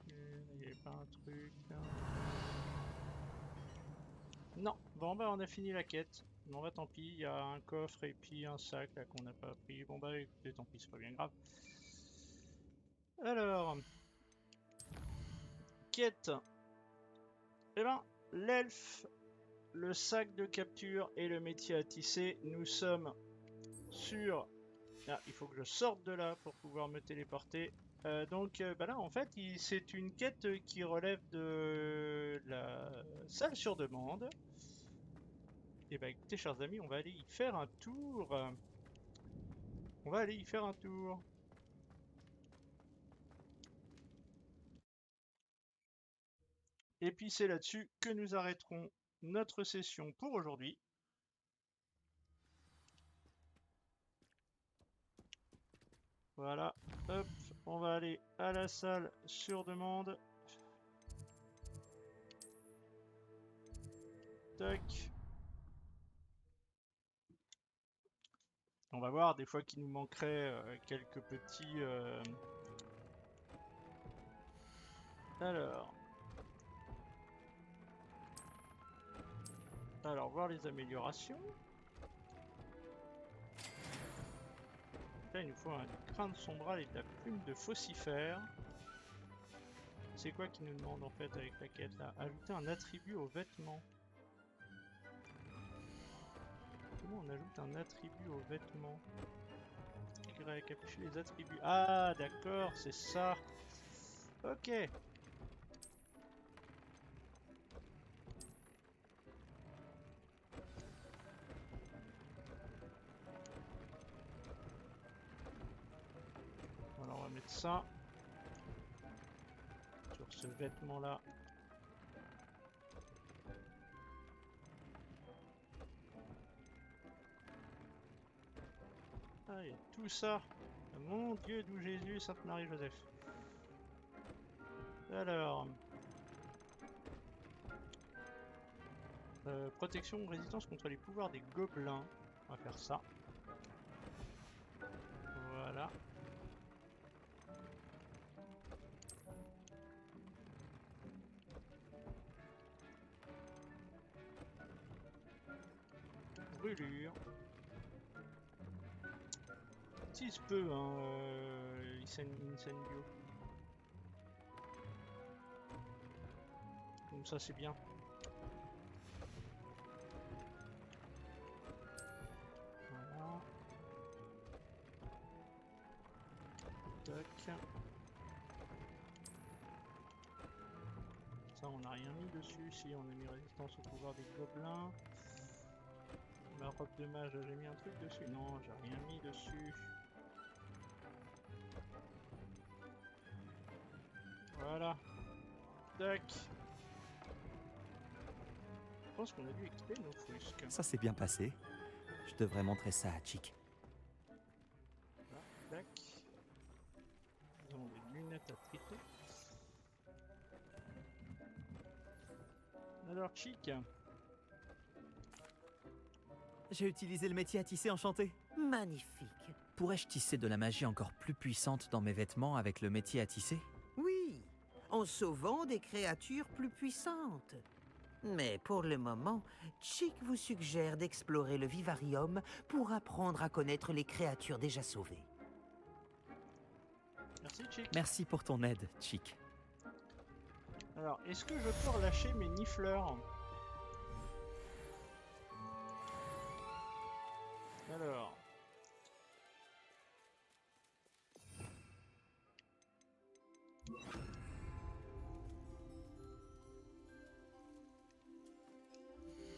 Il n'y avait pas un truc. Non, bon bah on a fini la quête. Bon bah tant pis, il y a un coffre et puis un sac là qu'on n'a pas pris. Bon bah écoutez, tant pis, c'est pas bien grave. Alors, quête. Eh ben, l'elfe, le sac de capture et le métier à tisser. Nous sommes sur... Ah, il faut que je sorte de là pour pouvoir me téléporter. Donc bah là en fait c'est une quête qui relève de la salle sur demande. Et bah écoutez chers amis, on va aller y faire un tour. Et puis c'est là-dessus que nous arrêterons notre session pour aujourd'hui. Voilà, hop, on va aller à la salle sur demande. Toc. On va voir des fois qu'il nous manquerait quelques petits... Alors, voir les améliorations. Là, il nous faut un crâne sombral et de la plume de faucifère. C'est quoi qui nous demande en fait avec la quête là? Ajouter un attribut aux vêtements. Comment on ajoute un attribut aux vêtements? Y, afficher les attributs. Ah d'accord, c'est ça. Ok. Alors on va mettre ça sur ce vêtement là. Ah, et tout ça. Mon Dieu, d'où Jésus, Sainte Marie Joseph. Alors. Protection, résistance contre les pouvoirs des gobelins. On va faire ça. Voilà. Brûlure. Si se peut, hein, Incendio. Comme ça, c'est bien. Voilà. Tac. Ça, on n'a rien mis dessus. Si, on a mis résistance au pouvoir des gobelins. Ma robe de mage, j'ai mis un truc dessus? Non, j'ai rien mis dessus. Voilà. Tac. Je pense qu'on a dû équiper nos frusques. Ça s'est bien passé. Je devrais montrer ça à Chick. Voilà. Tac. Nous avons des lunettes à triter. Alors, Chick. J'ai utilisé le métier à tisser enchanté. Magnifique. Pourrais-je tisser de la magie encore plus puissante dans mes vêtements avec le métier à tisser? Oui, en sauvant des créatures plus puissantes. Mais pour le moment, Chick vous suggère d'explorer le vivarium pour apprendre à connaître les créatures déjà sauvées. Merci, Chick. Merci pour ton aide, Chick. Alors, est-ce que je peux relâcher mes nifleurs? Alors...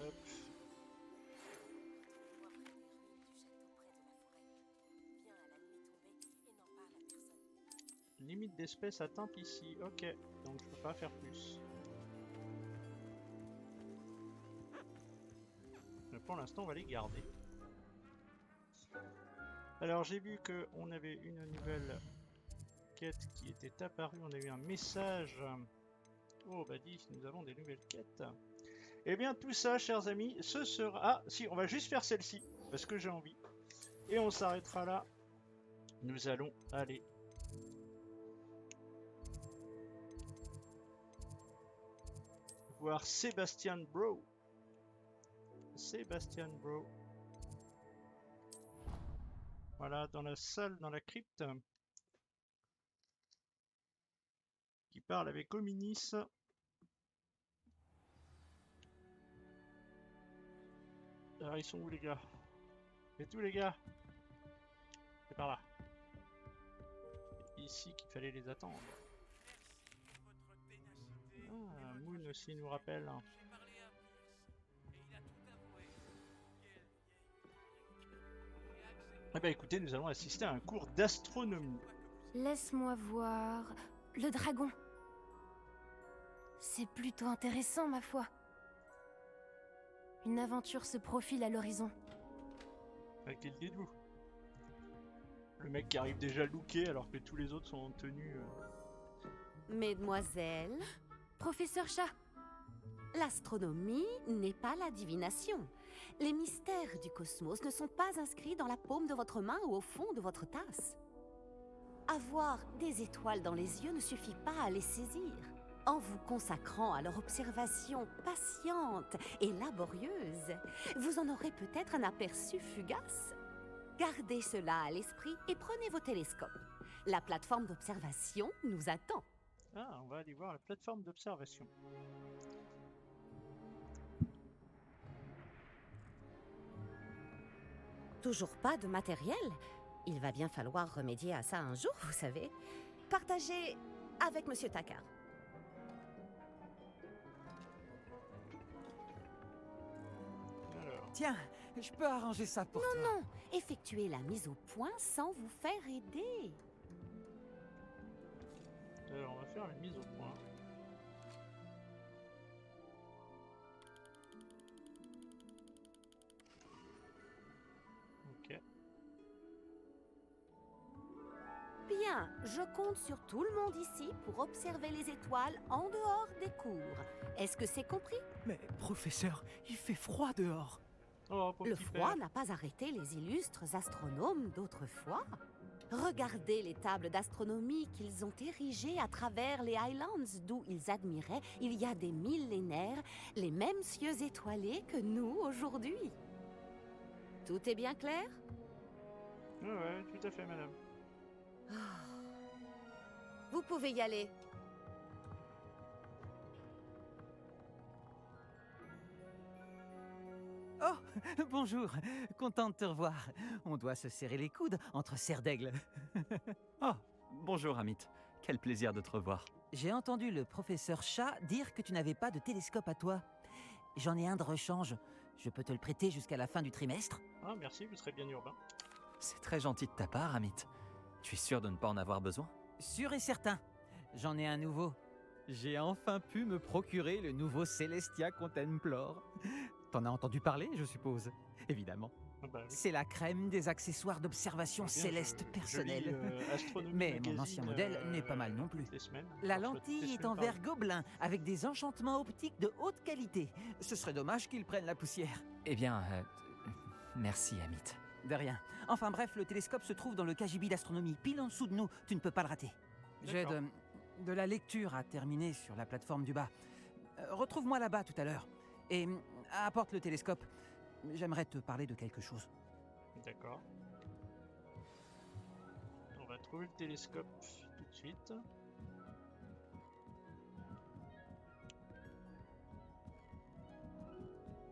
Hop. Limite d'espèces atteinte ici, ok, donc je peux pas faire plus. Mais pour l'instant on va les garder. Alors j'ai vu que on avait une nouvelle quête qui était apparue, on a eu un message. Oh bah dis, nous avons des nouvelles quêtes. Et bien tout ça, chers amis, ce sera... Ah si, on va juste faire celle-ci, parce que j'ai envie. Et on s'arrêtera là. Nous allons aller... voir Sebastian Bro. Sebastian Bro. Voilà, dans la salle, dans la crypte. Qui parle avec Hominis. Alors ils sont où les gars? Et tous les gars? C'est par là. C'est ici qu'il fallait les attendre. Ah, Moon aussi nous rappelle. Eh ben écoutez, nous allons assister à un cours d'astronomie. Laisse-moi voir... Le dragon. C'est plutôt intéressant, ma foi. Une aventure se profile à l'horizon. À quel dites-vous? Le mec qui arrive déjà looké alors que tous les autres sont en tenue... Mesdemoiselles. Professeur Chat. L'astronomie n'est pas la divination. Les mystères du cosmos ne sont pas inscrits dans la paume de votre main ou au fond de votre tasse. Avoir des étoiles dans les yeux ne suffit pas à les saisir. En vous consacrant à leur observation patiente et laborieuse, vous en aurez peut-être un aperçu fugace. Gardez cela à l'esprit et prenez vos télescopes. La plateforme d'observation nous attend. Ah, on va aller voir la plateforme d'observation. Toujours pas de matériel? Il va bien falloir remédier à ça un jour, vous savez. Partagez avec Monsieur Takar. Tiens, je peux arranger ça pour toi. Non, non, effectuez la mise au point sans vous faire aider. Alors, on va faire la mise au point. Ok. Bien, je compte sur tout le monde ici pour observer les étoiles en dehors des cours. Est-ce que c'est compris? Mais professeur, il fait froid dehors. Oh, Le froid n'a pas arrêté les illustres astronomes d'autrefois. Regardez les tables d'astronomie qu'ils ont érigées à travers les Highlands, d'où ils admiraient, il y a des millénaires, les mêmes cieux étoilés que nous aujourd'hui. Tout est bien clair? Ouais, tout à fait, madame. Vous pouvez y aller. Oh, bonjour, content de te revoir. On doit se serrer les coudes entre serres d'aigle. Oh, bonjour Amit. Quel plaisir de te revoir. J'ai entendu le professeur Chat dire que tu n'avais pas de télescope à toi. J'en ai un de rechange. Je peux te le prêter jusqu'à la fin du trimestre? Ah, merci, vous serez bien urbain. C'est très gentil de ta part, Amit. Tu es sûr de ne pas en avoir besoin? Sûr et certain. J'en ai un nouveau. J'ai enfin pu me procurer le nouveau Celestia Contemplor. T'en as entendu parler, je suppose? Évidemment. Ah bah oui. C'est la crème des accessoires d'observation céleste personnelle. Mais mon ancien modèle n'est pas mal non plus. La lentille est en verre gobelin, avec des enchantements optiques de haute qualité. Ce serait dommage qu'ils prennent la poussière. Eh bien, merci, Amit. De rien. Enfin bref, le télescope se trouve dans le KGB d'astronomie, pile en dessous de nous. Tu ne peux pas le rater. J'ai de la lecture à terminer sur la plateforme du bas. Retrouve-moi là-bas tout à l'heure. Et apporte le télescope. J'aimerais te parler de quelque chose. D'accord. On va trouver le télescope tout de suite.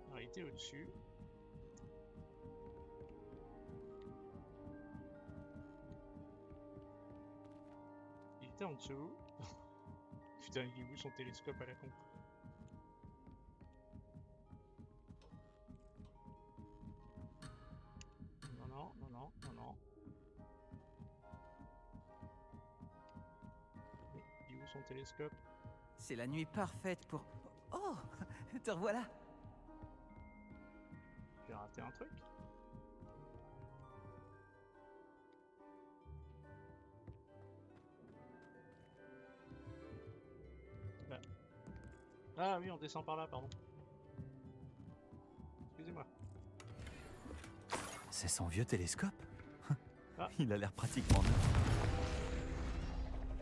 Alors, il était au-dessus. Il était en dessous. Putain, il est où son télescope à la con? Non. Il est où son télescope? C'est la nuit parfaite pour... Oh, te revoilà. J'ai raté un truc. Là. Ah oui, on descend par là, pardon. Excusez-moi. C'est son vieux télescope? Ah. Il a l'air pratiquement neuf.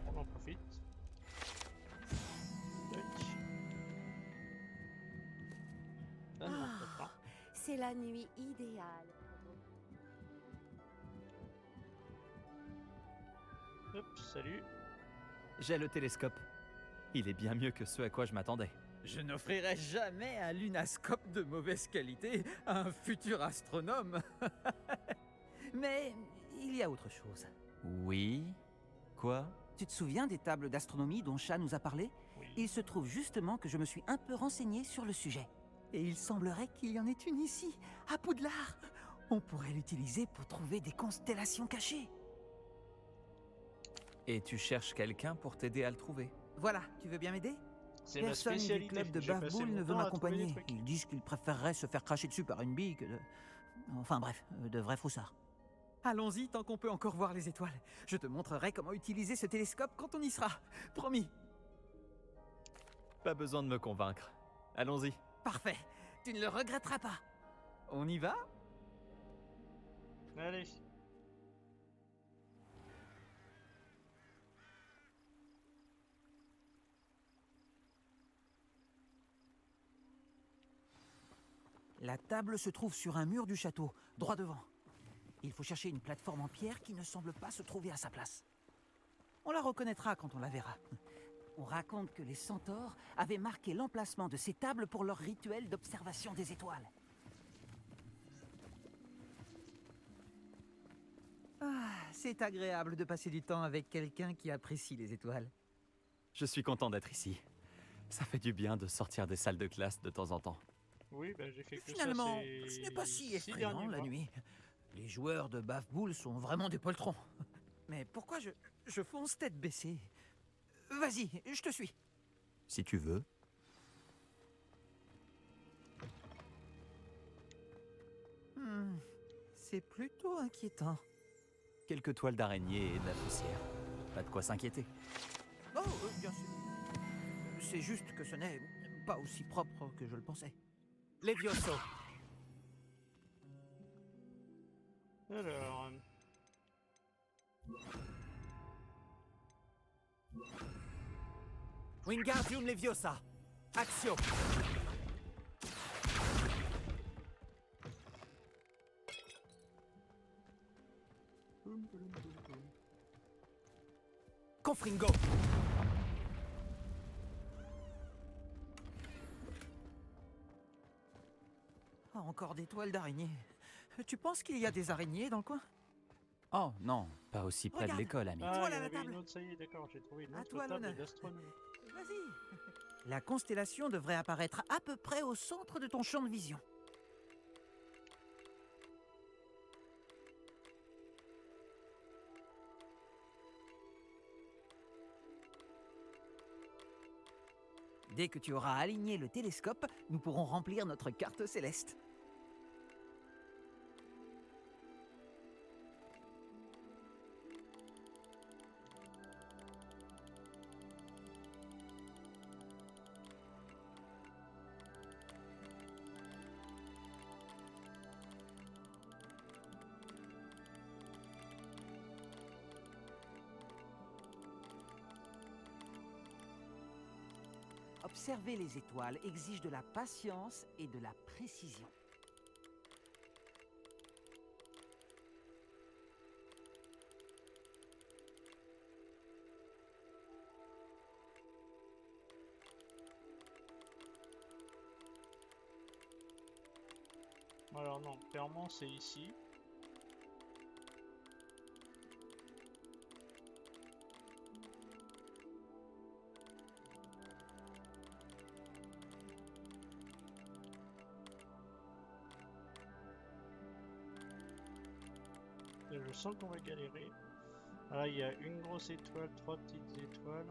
On en profite. C'est la nuit idéale. Hop, salut. J'ai le télescope. Il est bien mieux que ce à quoi je m'attendais. Je n'offrirai jamais un lunascope de mauvaise qualité à un futur astronome. Mais il y a autre chose. Oui? Quoi? Tu te souviens des tables d'astronomie dont Chat nous a parlé? Il se trouve justement que je me suis un peu renseigné sur le sujet. Et il semblerait qu'il y en ait une ici, à Poudlard. On pourrait l'utiliser pour trouver des constellations cachées. Et tu cherches quelqu'un pour t'aider à le trouver? Voilà, tu veux bien m'aider? C'est ma Personne du spécialité. club de J'ai passé Bafboul mon ne veut temps à trouver des m'accompagner. trucs. Ils disent qu'ils préféreraient se faire cracher dessus par une bille que de... Enfin bref, de vrais foussards. Allons-y tant qu'on peut encore voir les étoiles. Je te montrerai comment utiliser ce télescope quand on y sera. Promis. Pas besoin de me convaincre. Allons-y. Parfait. Tu ne le regretteras pas. On y va? Allez. La table se trouve sur un mur du château, droit devant. Il faut chercher une plateforme en pierre qui ne semble pas se trouver à sa place. On la reconnaîtra quand on la verra. On raconte que les centaures avaient marqué l'emplacement de ces tables pour leur rituel d'observation des étoiles. Ah, c'est agréable de passer du temps avec quelqu'un qui apprécie les étoiles. Je suis content d'être ici. Ça fait du bien de sortir des salles de classe de temps en temps. Oui, bah j'ai fait que Finalement, ça, c'est ce n'est pas si 6 effrayant derniers la mois. nuit. Les joueurs de Baf-Boule sont vraiment des poltrons. Mais pourquoi je fonce tête baissée? Vas-y, je te suis. Si tu veux. C'est plutôt inquiétant. Quelques toiles d'araignée et de la poussière. Pas de quoi s'inquiéter. Oh, bien sûr. C'est juste que ce n'est pas aussi propre que je le pensais. Levioso. Alors... Wingardium Leviosa. Accio. Confringo. Ah, encore des toiles d'araignée. Tu penses qu'il y a des araignées dans le coin? Oh non, pas aussi près de Regarde. l'école, ami. Ah, il y Voilà en la avait une table. autre, ça y est, d'accord, j'ai trouvé une À autre toi table l'honneur. d'astronomie. Vas-y. La constellation devrait apparaître à peu près au centre de ton champ de vision. Dès que tu auras aligné le télescope, nous pourrons remplir notre carte céleste. Observer les étoiles exige de la patience et de la précision. Alors non, clairement c'est ici. Et je sens qu'on va galérer. Là il y a une grosse étoile, 3 petites étoiles.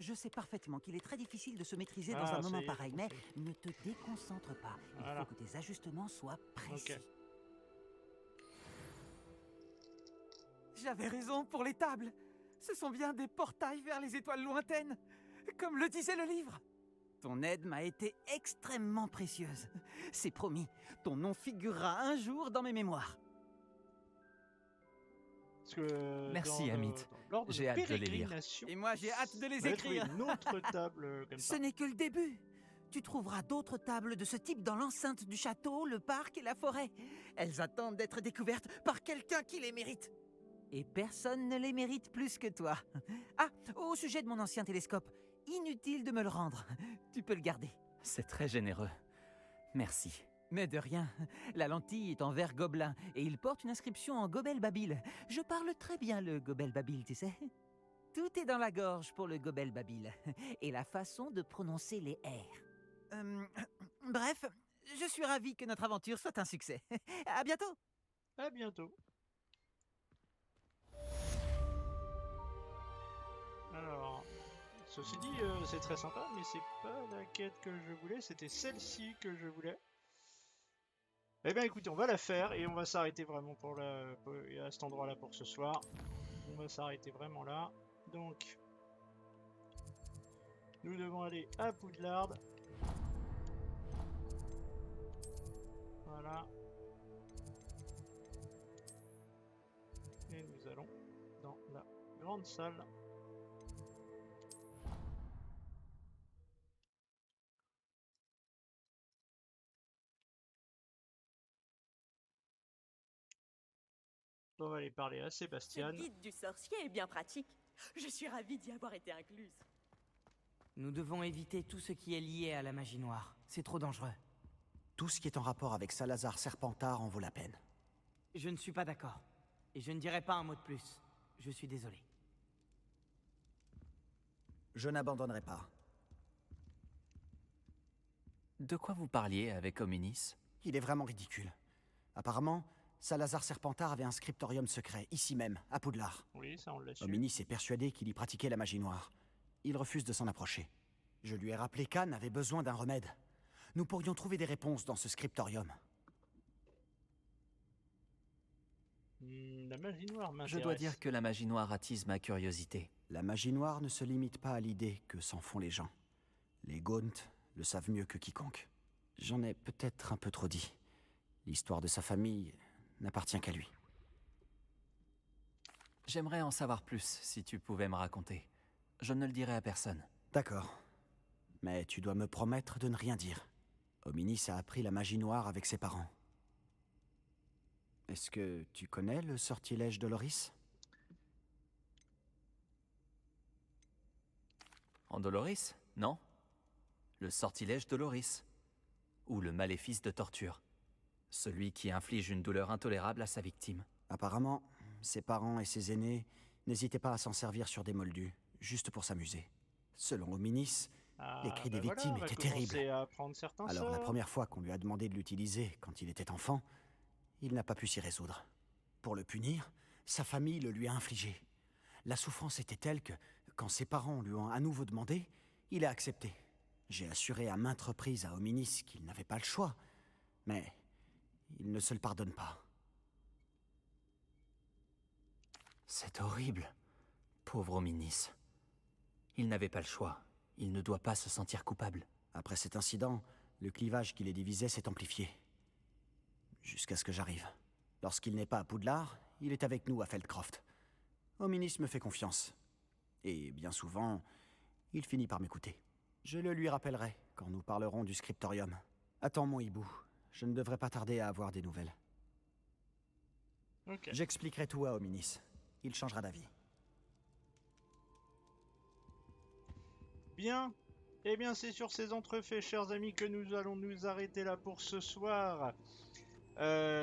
Je sais parfaitement qu'il est très difficile de se maîtriser dans Ah, un moment ça y est, pareil, j'ai mais compris. ne te déconcentre pas. Il Voilà. faut que tes ajustements soient précis. Ok. J'avais raison pour les tables. Ce sont bien des portails vers les étoiles lointaines, comme le disait le livre. Ton aide m'a été extrêmement précieuse. C'est promis, ton nom figurera un jour dans mes mémoires. Parce que Merci, dans Amit. dans l'ordre J'ai de hâte de les lire. pérégrination, Et moi, j'ai hâte de les on va trouver écrire. une autre table comme Ce ça. n'est que le début. Tu trouveras d'autres tables de ce type dans l'enceinte du château, le parc et la forêt. Elles attendent d'être découvertes par quelqu'un qui les mérite. Et personne ne les mérite plus que toi. Ah, au sujet de mon ancien télescope, inutile de me le rendre. Tu peux le garder. C'est très généreux. Merci. Mais de rien. La lentille est en verre gobelin et il porte une inscription en gobel babil. Je parle très bien le gobel babil, tu sais. Tout est dans la gorge pour le gobel babil et la façon de prononcer les R. Bref, je suis ravi que notre aventure soit un succès. À bientôt. À bientôt. Alors, Ceci dit, c'est très sympa, mais c'est pas la quête que je voulais, c'était celle-ci que je voulais. Eh bien écoutez, on va la faire et on va s'arrêter vraiment à cet endroit-là pour ce soir. On va s'arrêter vraiment là. Donc, nous devons aller à Poudlard. Voilà. Et nous allons dans la grande salle. On va aller parler à Sébastien. Ce guide du sorcier est bien pratique. Je suis ravie d'y avoir été incluse. Nous devons éviter tout ce qui est lié à la magie noire. C'est trop dangereux. Tout ce qui est en rapport avec Salazar Serpentard en vaut la peine. Je ne suis pas d'accord. Et je ne dirai pas un mot de plus. Je suis désolé. Je n'abandonnerai pas. De quoi vous parliez avec Hominis? Il est vraiment ridicule. Apparemment, Salazar Serpentard avait un scriptorium secret, ici même, à Poudlard. Oui, ça on l'a su. Hominis est persuadé qu'il y pratiquait la magie noire. Il refuse de s'en approcher. Je lui ai rappelé qu'Anne avait besoin d'un remède. Nous pourrions trouver des réponses dans ce scriptorium. La magie noire m'intéresse. Je dois dire que la magie noire attise ma curiosité. La magie noire ne se limite pas à l'idée que s'en font les gens. Les Gaunt le savent mieux que quiconque. J'en ai peut-être un peu trop dit. L'histoire de sa famille n'appartient qu'à lui. J'aimerais en savoir plus, si tu pouvais me raconter. Je ne le dirai à personne. D'accord. Mais tu dois me promettre de ne rien dire. Hominis a appris la magie noire avec ses parents. Est-ce que tu connais le sortilège de Loris? En Doloris? Non. Le sortilège de Loris. Ou le maléfice de torture. Celui qui inflige une douleur intolérable à sa victime. Apparemment, ses parents et ses aînés n'hésitaient pas à s'en servir sur des moldus, juste pour s'amuser. Selon Hominis, les cris des victimes étaient terribles. Alors la première fois qu'on lui a demandé de l'utiliser quand il était enfant, il n'a pas pu s'y résoudre. Pour le punir, sa famille le lui a infligé. La souffrance était telle que, quand ses parents lui ont à nouveau demandé, il a accepté. J'ai assuré à maintes reprises à Hominis qu'il n'avait pas le choix, mais il ne se le pardonne pas. C'est horrible. Pauvre Hominis. Il n'avait pas le choix. Il ne doit pas se sentir coupable. Après cet incident, le clivage qui les divisait s'est amplifié. Jusqu'à ce que j'arrive. Lorsqu'il n'est pas à Poudlard, il est avec nous à Feldcroft. Hominis me fait confiance. Et bien souvent, il finit par m'écouter. Je le lui rappellerai quand nous parlerons du scriptorium. Attends mon hibou, je ne devrais pas tarder à avoir des nouvelles. Okay. J'expliquerai tout à Hominis. Il changera d'avis. Bien. Eh bien, c'est sur ces entrefaits, chers amis, que nous allons nous arrêter là pour ce soir. Et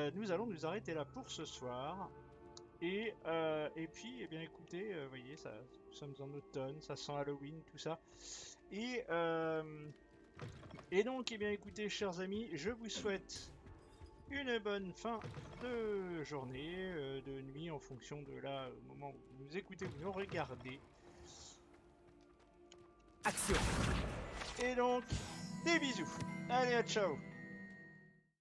puis, eh bien, écoutez, vous voyez, nous sommes en automne, ça sent Halloween, tout ça. Et donc, eh bien, écoutez, chers amis, je vous souhaite une bonne fin de journée, de nuit, en fonction de là, au moment où vous nous écoutez, vous nous regardez. Action! Et donc, des bisous. Allez, à ciao!